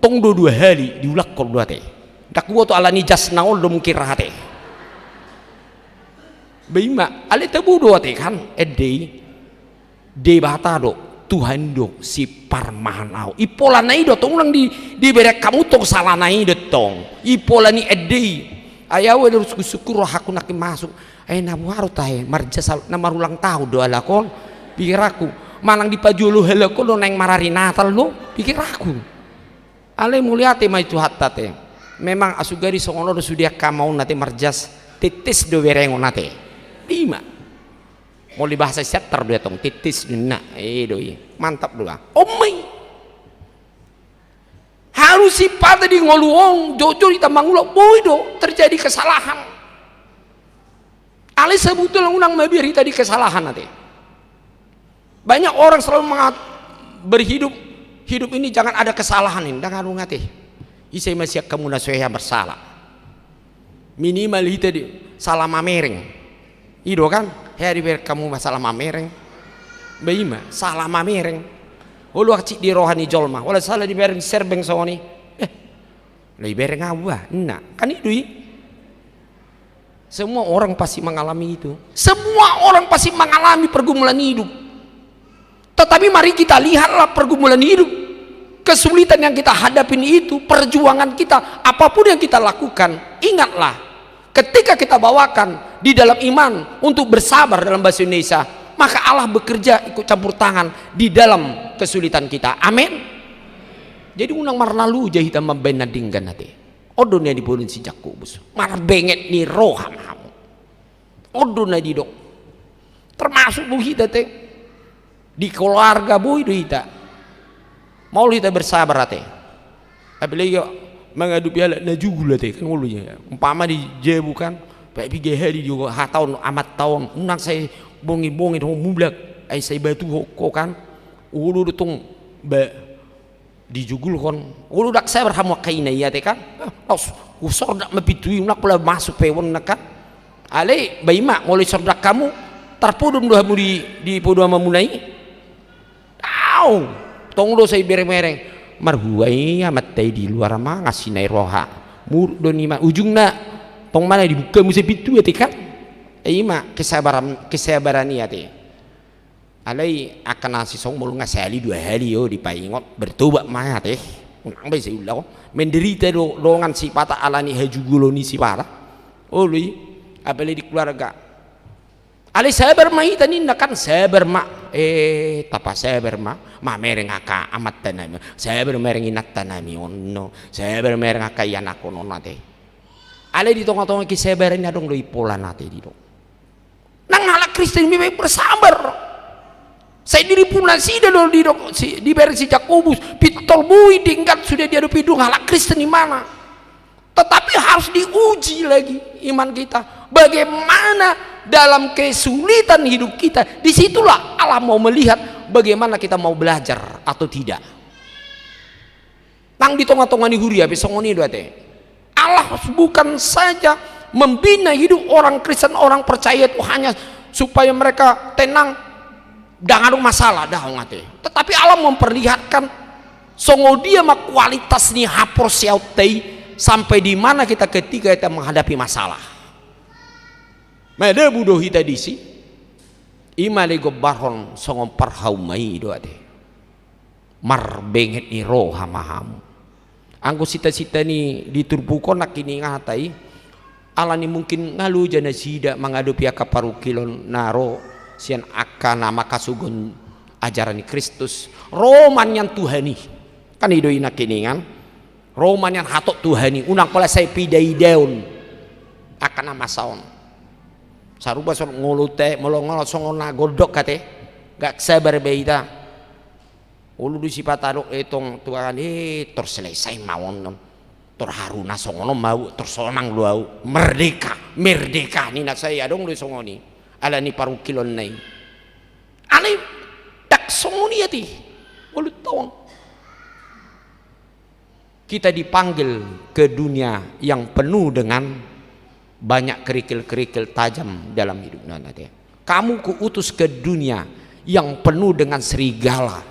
tong do dua hari diulak kol dua teh dak gua to alani jas naol do mungkin rahate beima ale tebu do teh kan de bata do Tuhan do si parmanau ipolanai do tong ulang di berek kamu tong salanai do tong ipolani ayaw harus kusyukur aku nak masuk nabuaro tahe marja namarulang tahu doa lakon pikir aku malang di pajulu helako lo neng marari natal lo pikir aku ale muliate mai tu hatta te memang asugari songono do sudia kamau nate marjas titis do werengo nate lima mau di bahasa setter do tong titis dina doi mantap doa omai harus sifat di ngoluong jujur kita mangulok boy terjadi kesalahan ale sebetulnya unang mabiri tadi kesalahan nanti banyak orang selalu berhidup hidup ini jangan ada kesalahan ini jangan ngate isai masih kamu nasuya bersalah minimal itu di salah mamereng ido kan hari ber kamu masalah mamereng baima salah mamereng ulu cik di rohani jolma wala salah di bereng serbeng soni lai bereng awa nah kan itu semua orang pasti mengalami itu semua orang pasti mengalami pergumulan hidup tetapi mari kita lihatlah pergumulan hidup kesulitan yang kita hadapin itu perjuangan kita apapun yang kita lakukan ingatlah ketika kita bawakan di dalam iman untuk bersabar dalam bahasa Indonesia maka Allah bekerja ikut campur tangan di dalam kesulitan kita amin jadi unang marnalu jahita mabena dinggan nate odonnya di bolon si Jakobus mar benget ni roham hamu odonnya di dok termasuk bu kita teh di keluarga bu kita mau kita bersabar teh apalagi mengadu piala najugula teh kan ulunya umpama di jebu kan baik piga hari juga tahun amat tahun unang saya bongi-bongi ho mublak ai sai batu kok kan ulu dutong ba dijugul kon ulu dak saya berhamu kaina ya teh kan usor dak mapitui unak pula masuk pewon nak kan ale baima mulai sordak kamu terpudum doa mu di podo mamunai tau tong do sai bereng-bereng marhuai amat tai di luar mah ngasinai roha mur do ni mah ujungna tong mana dibuka musa pitu ya teh kan ima kesabaran ya teh alai akan nasi song mulu ngasali 2 hari yo dipaingot bertobat mah teh nang be seulau menderita longan si pata alani hajugulo ni si para lui apalagi di keluarga alai sabar mah tani nakan sabar mak tapa sabar mak mereng aka amat tanami sabar mereng inat tanami onno sabar mereng aka yana kono nate alai di tongah-tongah ki sabar ini adong lui pola nate di dong nang ala Kristen mi bersabar. Saya diri pun nasi dulu di beri si Jakobus pitol bui dingkat sudah dia hidung halak Kristen di mana, tetapi harus diuji lagi iman kita. Bagaimana dalam kesulitan hidup kita, disitulah Allah mau melihat bagaimana kita mau belajar atau tidak. Tang di tengah-tengah ni huria besongoni dua teh. Allah bukan saja membina hidup orang Kristen, orang percaya itu hanya supaya mereka tenang. Dah ada masalah dah ngate. Tetapi Allah memperlihatkan songo dia mah kualitas ni hapor siautei sampai di mana kita ketika kita menghadapi masalah. Mada budoh kita disi. Imale go barhon songo parhaumai do ade. Mar benget ni roh hamaham. Anggo sita-sita ni diturbukon nak kini ngatai. Allah ni mungkin ngalu jana sida menghadapi akaparukilon naro sian akan nama kasugun ajaran Kristus Roman yang Tuhani kan idoi nak kiningan Roman yang hatok Tuhani unang pala saya pidai daun akan nama saon saruba son ngolute molongol songona godok kate gak sabar beida ulu di sipatadok etong tuan terselesai mawon terharuna songono mau tersonang luau merdeka ni nak saya dong lu songoni ala ni paru kilon nai ale dak songoni ati ulu tawang kita dipanggil ke dunia yang penuh dengan banyak kerikil-kerikil tajam dalam hidup nanti. Kamu kuutus ke dunia yang penuh dengan serigala,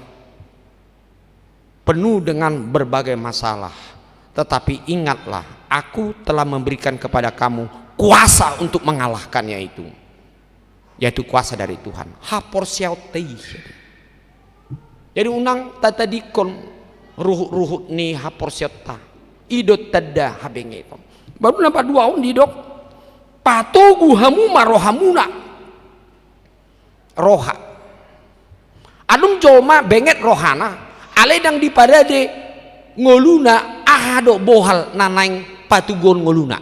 penuh dengan berbagai masalah. Tetapi ingatlah, aku telah memberikan kepada kamu kuasa untuk mengalahkannya itu, yaitu kuasa dari Tuhan. Hapor siautei. Jadi unang tata dikon ruhut ni hapor siauta. Idot tada habenge itu. Baru nampak 2 on didok. Patogu hamu marohamuna. Roha. Adung jolma benget rohana. Aledang di padade ngoluna ahado bohal nanaing patugon ngoluna.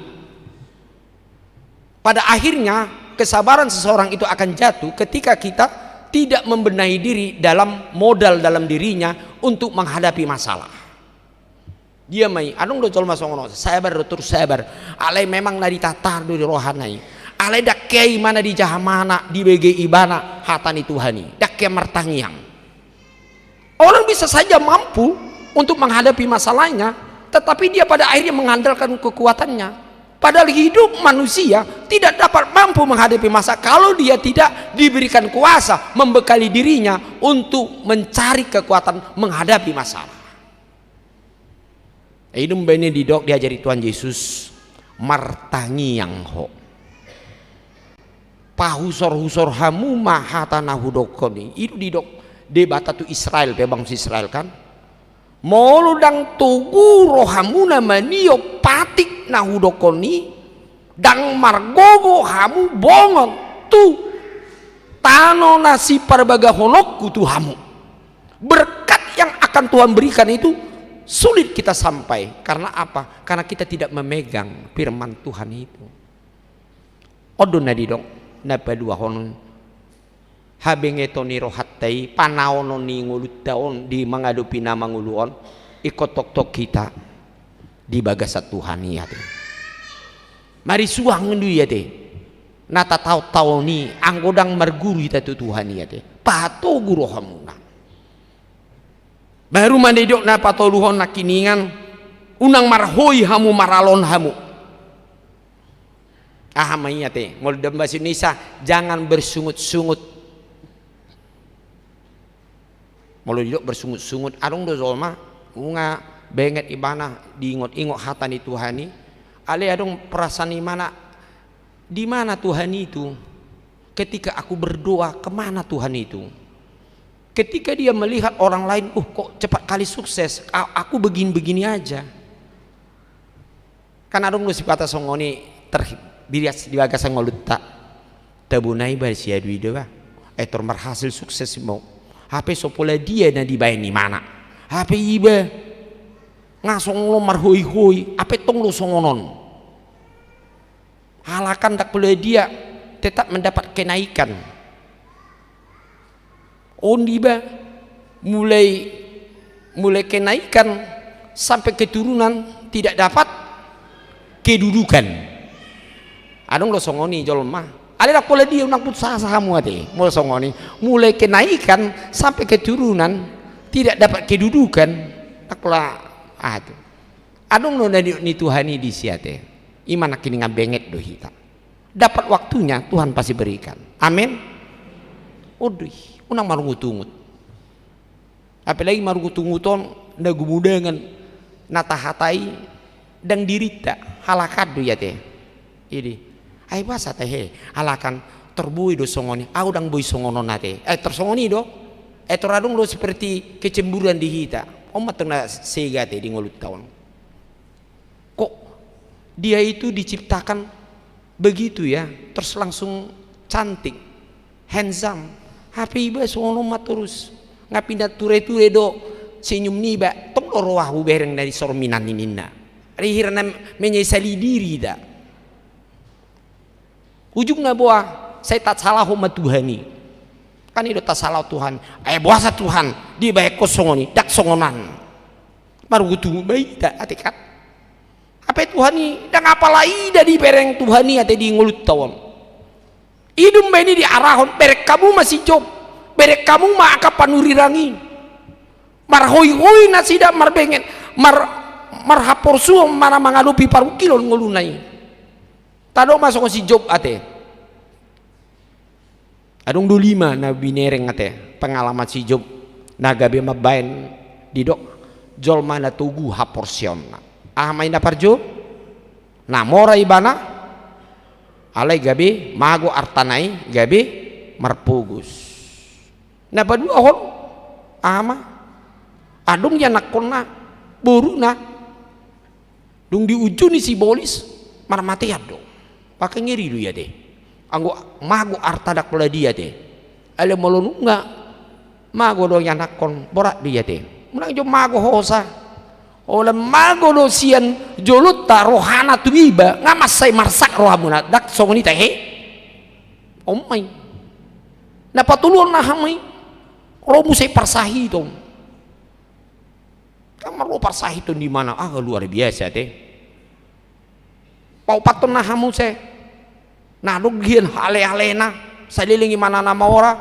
Pada akhirnya kesabaran seseorang itu akan jatuh ketika kita tidak membenahi diri dalam modal dalam dirinya untuk menghadapi masalah. Dia mai anung do colma songono sabar do terus sabar. Alai memang nadi tatar do rohanai. Alai dak kiai mana di jahamana di bege ibana hatani Tuhani. Dak kiai martangiang. Orang bisa saja mampu untuk menghadapi masalahnya, tetapi dia pada akhirnya mengandalkan kekuatannya. Padahal hidup manusia tidak dapat mampu menghadapi masalah kalau dia tidak diberikan kuasa membekali dirinya untuk mencari kekuatan menghadapi masalah. Ini mbene didok diajari Tuhan Yesus martangi yang ho. Pahusor-husor hamu mahatana hudokoni. Itu didok debata tu Israel, bangsa Israel kan. Moludang tugu rohamuna manio patik na hudokoni dang margogo hamu bongon tu tano nasi parbaga honokku tu hamu. Berkat yang akan Tuhan berikan itu sulit kita sampai. Karena apa? Karena kita tidak memegang firman Tuhan itu. Odon na didong napa dua honon habenge toni rohatai panaono ni ngulutaon di mengadupi nama nguluon ikotok-tok kita di bagasa Tuhan ya teh. Mari suang ndu ya teh. Nata tahu ni anggodang marguru kita tu Tuhan ya teh. Pato guru hamuna. Baru mandedok na pato luhon nakiningan unang marhoi hamu maralon hamu. Ahamanya teh. Ngol bahasa Indonesia jangan bersungut-sungut. Mulai duduk bersungut-sungut arung do zolma unga benget ibana diingot-ingot hatani Tuhani ale adung perasaan di mana Tuhan itu ketika aku berdoa kemana Tuhan itu Ketika dia melihat orang lain, kok cepat kali sukses, aku begini-begini aja. Kan adong lu sifat songoni terbirias di bagas ngolutta. Tabunai bar sia duit ba. Etor berhasil sukses mau. HP sopola dia na dibayar di mana? HP iba ngasong lo marhoi-hoi, HP tong lo songonon. Halakan tak boleh dia tetap mendapat kenaikan. Ondiba mulai kenaikan sampai keturunan tidak dapat kedudukan. Adong lo songoni jolma. Ada tak boleh dia unang putus asa kamu ate. Mulai songoni, mulai kenaikan sampai keturunan tidak dapat kedudukan. Taklah aduh. Adong lo ni Tuhani di siate. Iman kini ngabenget do hita. Dapat waktunya Tuhan pasti berikan. Amin. Udah. Unang marungutungut. Apalagi marungutunguton na gumudangan natahatai dan dirita halakad do ya teh. Ini ay basa teh halakan terbui do songoni au dang bui songono nate. Tersongoni do. Toradung do seperti kecemburuan di hita. Omat tengah sega teh di ngolut tahun. Kok dia itu diciptakan begitu ya, terus langsung cantik, handsome. HP iba songono maturus ngapindah ture-ture do senyum niba tong roah bereng dari sorminan ninna rihirna menyesali diri dah ujungnya bahwa saya tak salah sama Tuhan ni kan itu tak salah Tuhan buasa Tuhan di baik kosongoni dak songonan baru tunggu baik tak atikat apa Tuhan ni dan apalagi dari bereng Tuhan ni ate di ngulut tawon hidung ini diarahon berek kamu masih job berek kamu mah akap panurirangi marhoi-hoi nasida marbengen marhaporsu mana mangalupi paru kilon ngulunai tado masuk si job ate adong 25 na binereng ate pengalaman si job naga be mabain didok jolma na tugu haporsion main dapar job na mora ibana alai gabi mago artanai gabi marpugus na badua hon ama adung ya nakonna buru na dung di ujung ni si bolis marmati ado pakai ngiri du ya deh anggo mago arta dak pola dia deh ale molonu nga mago do ya nakon borak dia deh menang jo mago hosa oleh mago do sian jolut ta rohana tuiba ngamasai marsak rohamuna dak songoni teh omai na patulun na hamai romu sai parsahi tong kamar lo parsahi tong di mana luar biasa teh pau patun na hamu se na dugian hale-halena salilingi mana nama ora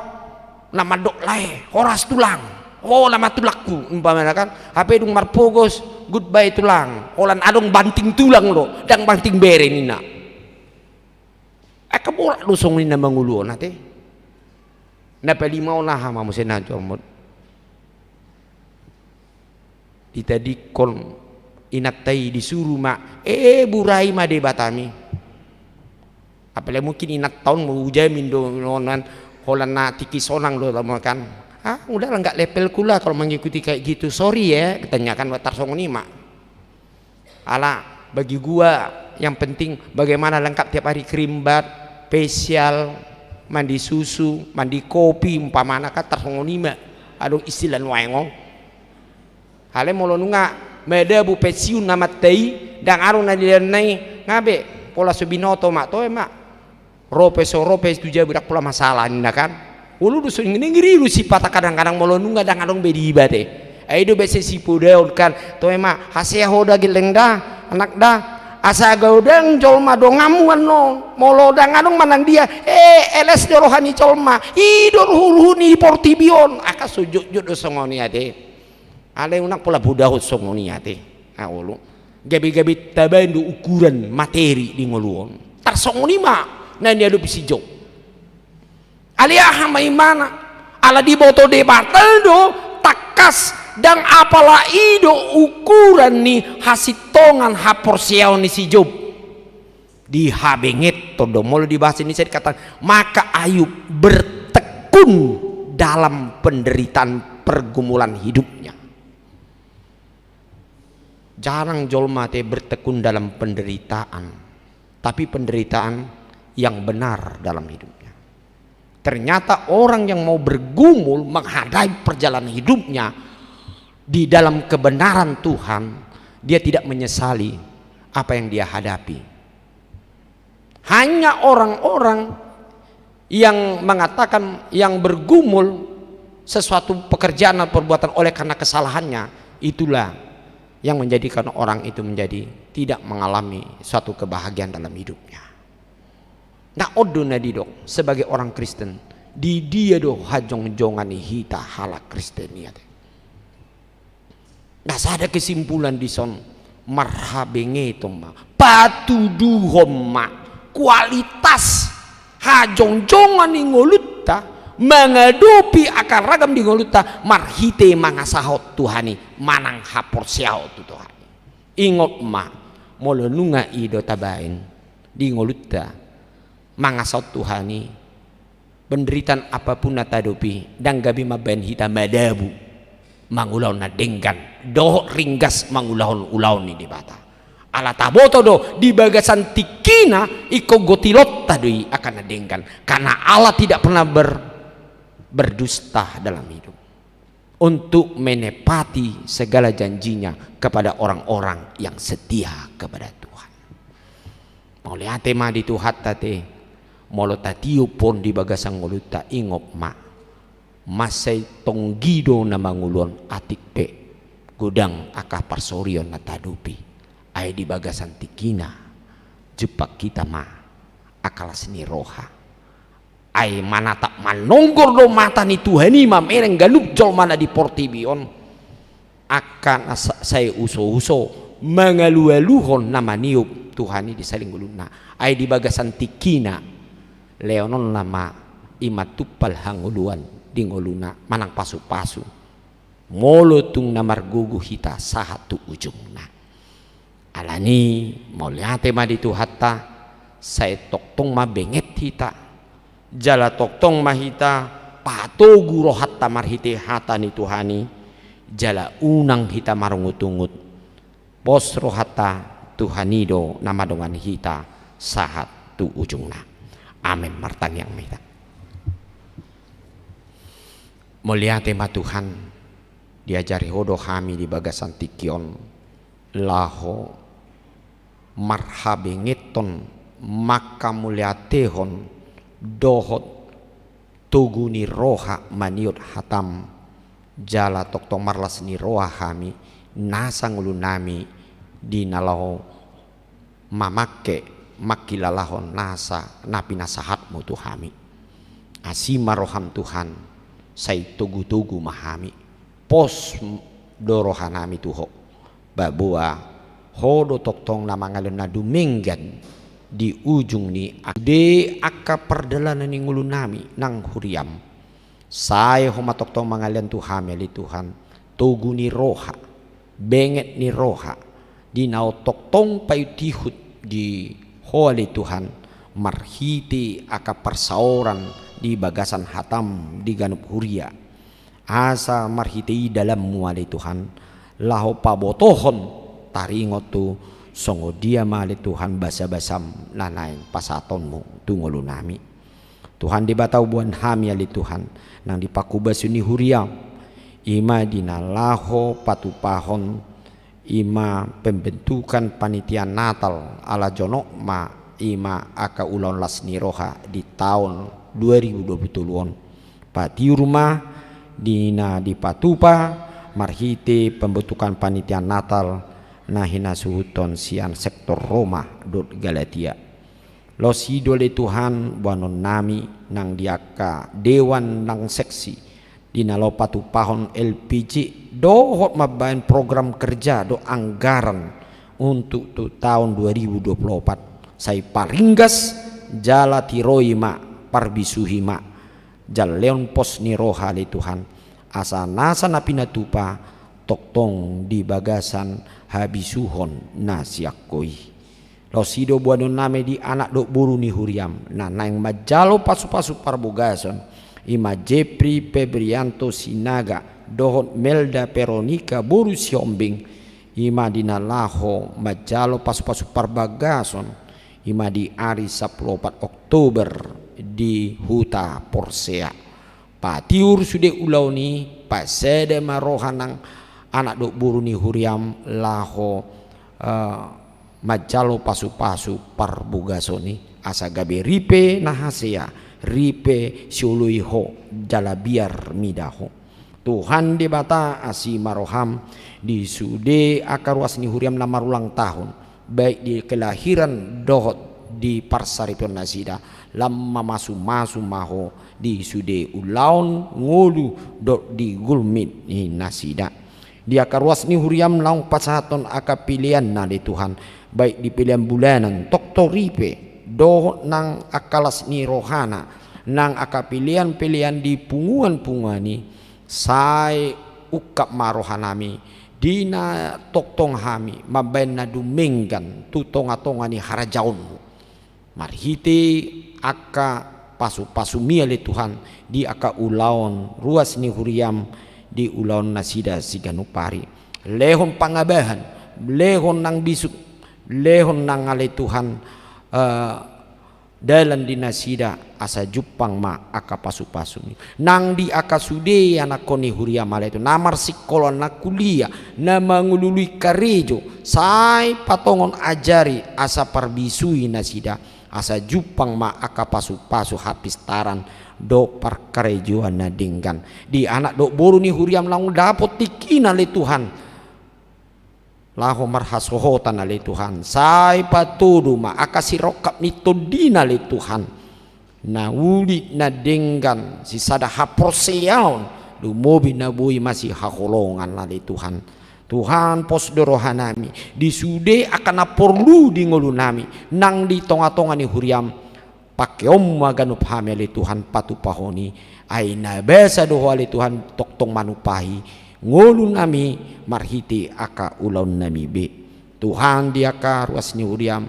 nama dok lae horas tulang nama tulakku umpamanya kan HP dung marpogos goodbye tulang olan adong banting tulang lo dang banting bere nina kabura lo song nina manguluon nate na palimau na hama mo sena jomot ditadikon inatai disuruh mak burai ma de batami apalagi mungkin inat tahun mau ujamin do nonan holan na tikisonang lo lama kan udah enggak level kula kalau mengikuti kayak gitu sorry ya ketanyakan watar songoni mak ala bagi gua yang penting bagaimana lengkap tiap hari krim bat facial mandi susu mandi kopi umpamana kan tarsongoni mak adong istilah waengong hale molonunga meda bu pensiun nama tei dan arung na dilenai ngabe pola subinoto mak to mak rope tu jabu dak pola masalah nina kan ulu dusun ngiri lu sifat kadang-kadang molonunga dan adong bedi ibate aido bese si pudeon kan to ema hasia hoda gilengda anak da asa gaudang jolma do ngamuan no molo dang adong manang dia eles rohani jolma idor hurhuni portibion aka sujud do songoni ate ale unak pola budahut songoni ate ulu gabi-gabi tabandu ukuran materi di ngoluon tar songoni ma na dia do bisi jog aliah maimana ala di boto de do takas dan apalah ido ukuran nih hasitongan haporsiau ni si job di habenget todo molo dibahas ini saya dikatakan maka Ayub bertekun dalam penderitaan pergumulan hidupnya. Jarang jolma te bertekun dalam penderitaan, tapi penderitaan yang benar dalam hidupnya. Ternyata orang yang mau bergumul menghadapi perjalanan hidupnya di dalam kebenaran Tuhan, dia tidak menyesali apa yang dia hadapi. Hanya orang-orang yang mengatakan yang bergumul sesuatu pekerjaan atau perbuatan oleh karena kesalahannya, itulah yang menjadikan orang itu menjadi tidak mengalami suatu kebahagiaan dalam hidupnya. Nah, odo nadi dok sebagai orang Kristen di dia do hajong jongani hita hala Kristenia. Nah, ada kesimpulan di son marhabenge itu ma patu duhoma kualitas hajong jongani ngolutta mengadopi akar ragam di ngolutta marhite mangasahot Tuhani manang hapor siao tu Tuhani. Ingot ma molonunga ido tabain di ngolutta mangasot Tuhani penderitaan apapun natadopi dan gabi maben hita madabu mangulaw na denggan doh ringgas mangulahon ulaw ni di bata ala taboto do di bagasan tikina iko gotilot tadui akan na denggan karena Allah tidak pernah berdusta dalam hidup untuk menepati segala janjinya kepada orang-orang yang setia kepada Tuhan. Mau lihat tema di Tuhan tate molo tatio pon di bagasang ngoluta ingop ma masay tonggido na mangulon atik pe gudang akah parsorion na tadupi ay di bagasan tikina jepak kita ma akalas ni roha ay manata manonggor do mata ni Tuhani ma mereng galup jol mana di portibion akan say uso-uso mangalualuhon nama niup Tuhani di saling guluna ay di bagasan tikina leonon lama imatupal hanguluan di ngoluna manang pasu-pasu molo tung namar gugu hita sahatu ujungna alani mau liate ma di Tuhata saya toktong ma benget hita jala toktong ma hita patogu rohat tamar hite hata ni Tuhani jala unang hita marungut-ungut pos rohata Tuhanido nama dongan hita sahatu ujungna. Amin martang yang mita. Mulia tema Tuhan diajari hodo kami di bagasan tikion laho marhabengeton maka mulia tehon dohot tuguni roha maniut hatam jala tokto marlas ni roha kami nasang ulunami di nalaho mamake makilalahon nasa napi nasahatmu Tuhami asima roham Tuhan say tugu-tugu mahami pos dorohanami tuho babua hodo toktong na mangalon na dumenggan di ujung ni de aka perdalanan ni ngulunami nang huriam say homatoktong mangalan Tuhami ali Tuhan tugu ni roha benget ni roha di nao toktong payutihut di Holy Tuhan marhiti aka persauran di bagasan hatam di ganup huria asa marhiti dalam muali Tuhan laho pabotohon taringotu songo dia mali Tuhan basa-basam nanain pasatonmu tungolunami Tuhan di batau buan hami ali Tuhan nang dipakubasuni huria ima dinalaho patupahon ima pembentukan panitia Natal ala jonok ma ima aka ulon lasni roha di tahun 2020 pati rumah dina di patupa marhite pembentukan panitia Natal nahina suhuton sian sektor Roma dot Galatia los idole Tuhan buanon nami nang diaka dewan nang seksi dina lo patupahon LPG dohot mabain program kerja do anggaran untuk tahun 2024 saya paringgas jala tiroima parbisuhima jal leon pos ni roha li Tuhan asa nasa napinatupa toktong di bagasan habisuhon nasiakoi lo sido buanon name di anak dok buru ni huriam nah nang majalo pasu-pasu parbogason Ima Jepri Febrianto Sinaga dohot Melda Peronika Boru Siombing ima dinalaho majalo pasu-pasu parbagason ima di hari 14 Oktober di Huta Porsea patiur sude ulau ni pasede marohanang anak dok buru ni huriam laho majalo pasu-pasu parbugasoni asa gabe ripe nahasea ripe siuluiho jalabiar midaho Tuhan di bata asi maroham di sude akaruas ni huriam na marulang tahun baik di kelahiran dohot di Parsaripon Nasida lama masu maho di sude ulaun ngulu dot di gulmit ni Nasida di akaruas ni huriam laung pasahaton aka pilihan na di Tuhan baik di pilihan bulanan tokto ripe dohot nang akalas ni rohana nang aka pilihan di punguan-pungani sai ukap marohanami dina toktong hami maben na dumenggan tutonga-tonga ni harajaun marhiti aka pasu-pasu miale Tuhan di aka ulaon ruas ni huriam di ulaon Nasida Siganupari lehon pangabahan lehon nang bisuk lehon nang ale Tuhan dalam di Nasida asa Jupang ma aka pasu-pasu ni nang di aka sude anak koni huria mala itu namar sikola na kuliah na mangulului karejo sai patongon ajari asa parbisui Nasida asa Jupang ma aka pasu-pasu habis taran do parkarejoan na dinggan di anak do boru ni huriam lang dapot tikina le Tuhan laho marhasohotan ale Tuhan sai patudu ma akasirokap ni todina le Tuhan na uli na denggan si sada haporseaon lumobi na bui masih hakolongan ale Tuhan Tuhan pos dorohanami di sude akan aporlu di ngolu nami nang di tonga-tonga ni huriam pakeom maganup hami ale Tuhan patu pahoni aina besa doho ale Tuhan toktong manupahi ngolu nami marhiti aka ulaun nami be Tuhan dia ka ruas ni uriam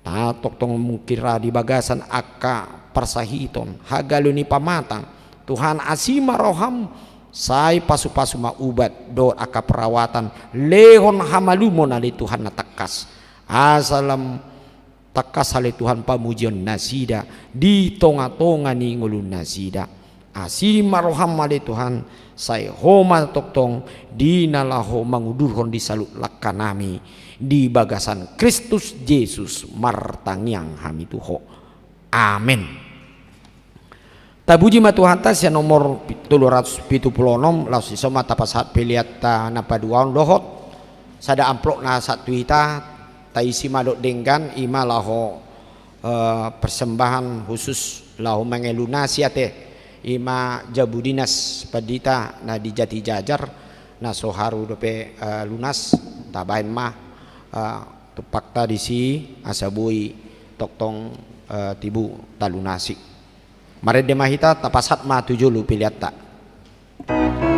tatok tong mungkira di bagasan aka persahiton hagalu ni pamatang Tuhan asima roham sai pasu-pasu maubat do aka perawatan lehon hamalumon ali Tuhan natakas asalam takas ali Tuhan pamujion Nasida di tonga-tonga ni ngulu Nasida asima roham ali Tuhan sai homa toktong dinalaho mangudurhon di salut lakanami di bagasan Kristus Yesus martangyang hami tuho amin tabuji matuhan tas ya nomor 376 laus isoma tapasat peliat ta napaduaon dohot sada amplok na satu ita taisi madok denggan ima laho persembahan khusus laho mengelunasi ate ima jabudinas padita na di Jati Jajar na soharu dope lunas tabain mah tupakta di si asabui toktong tibu talunasi mare demahita tapasat ma 7 lu pilihat tak Jujur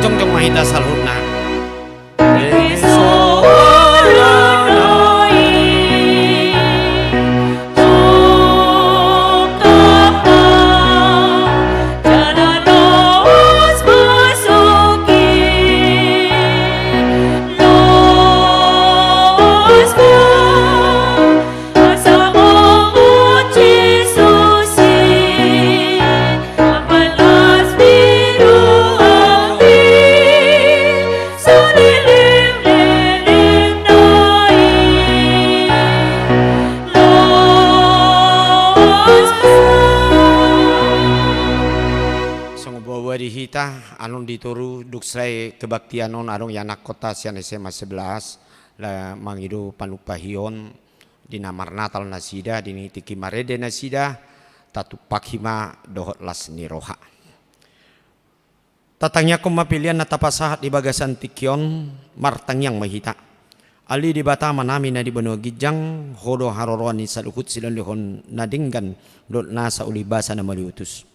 Jongjong mahita salhutna. Hita anon dituru duksrai kebaktian on arong yanak kota sian SMA 11 la mangidu panupahion dina marnatal nasida dini tiki marede nasida tatu pakhima dohot las niroha. Tatangnya kumapilian na tapasahat di bagasan tikion martangyang mahita. Ali di bata manami na di benua gijang hodo haroroan ni saluhut silon lihon nadinggan dot nasa ulibasa na maliutus.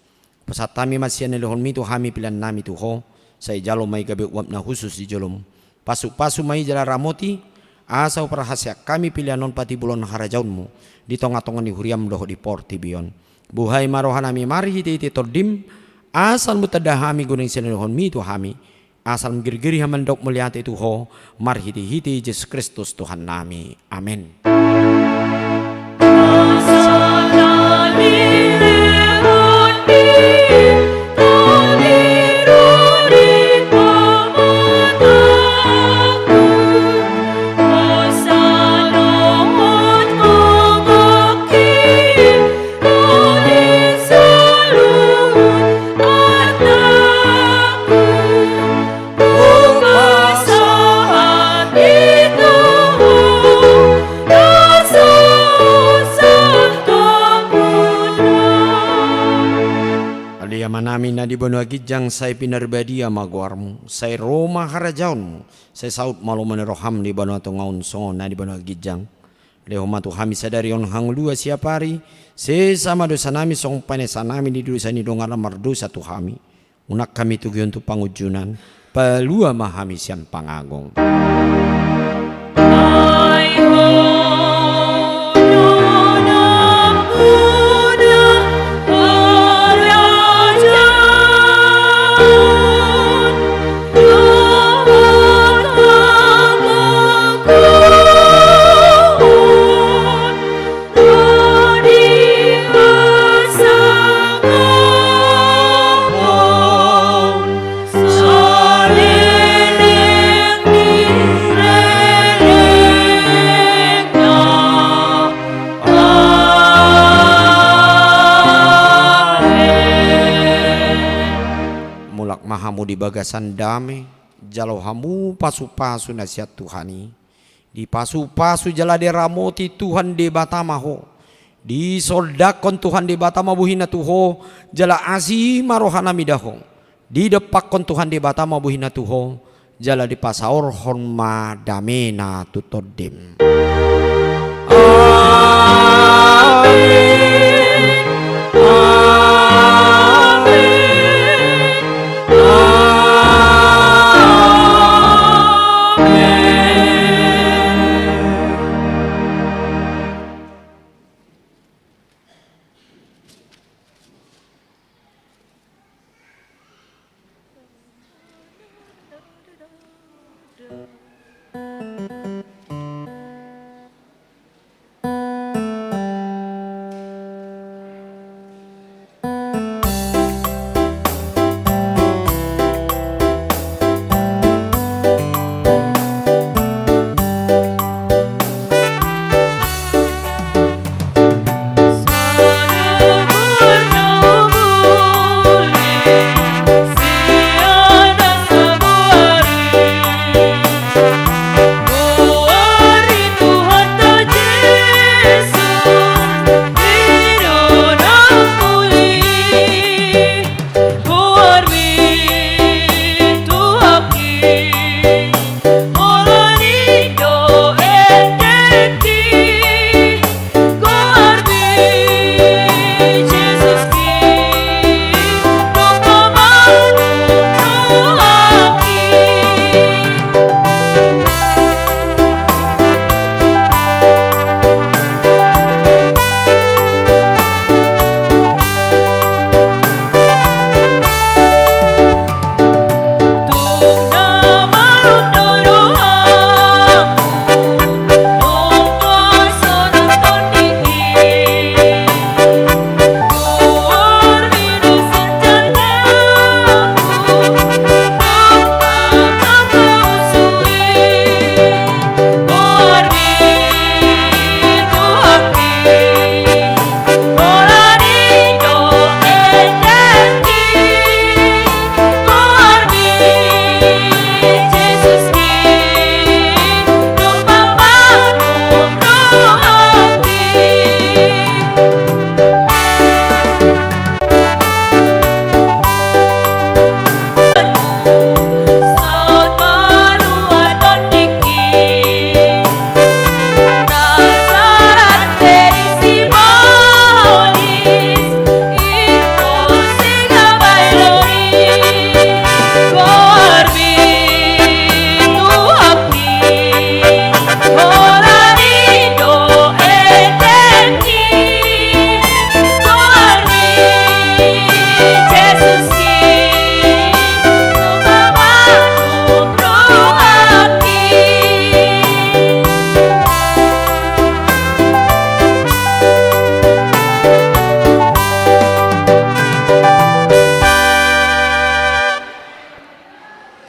Pasatami masih nelehon mitu hami pilihan nami tuho saya jalo mai gabe uap na khusus di jolom pasu mai jala ramoti asau perhasia kami pilihan non pati bulon harajaunmu di tonga-tonga ni huriam doh di porti bion buhai marohanami mari hiti tordim asal mutadahami guning sinelehon mitu hami asal mgirgiri hamandok melihat itu ho mari hiti Yesus Kristus Tuhan nami amin. So kami na di banua gijang say pinarbadia magwarmu, say Roma harajaunmu, say saut maluman roham di banua tungaun songon na di banua gijang. Leho matu kami sadari on hanglua siapari, se sama dosa nami song panesa nami di dosa ni dongara mardosa tu kami. Unak kami tugion tu pangujunan, palua mahami sian pangagong. Mahamu di bagasan dame, jalo hamu pasu-pasu nasihat Tuhani. Di pasu-pasu jala de ramoti Tuhan de batamaho. Di soldakon Tuhan de batama buhina tuho, jala asi marohana midaho. Di depakon Tuhan de batama buhina tuho, jala di pasaor honma damena tutodem.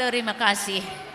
Terima kasih.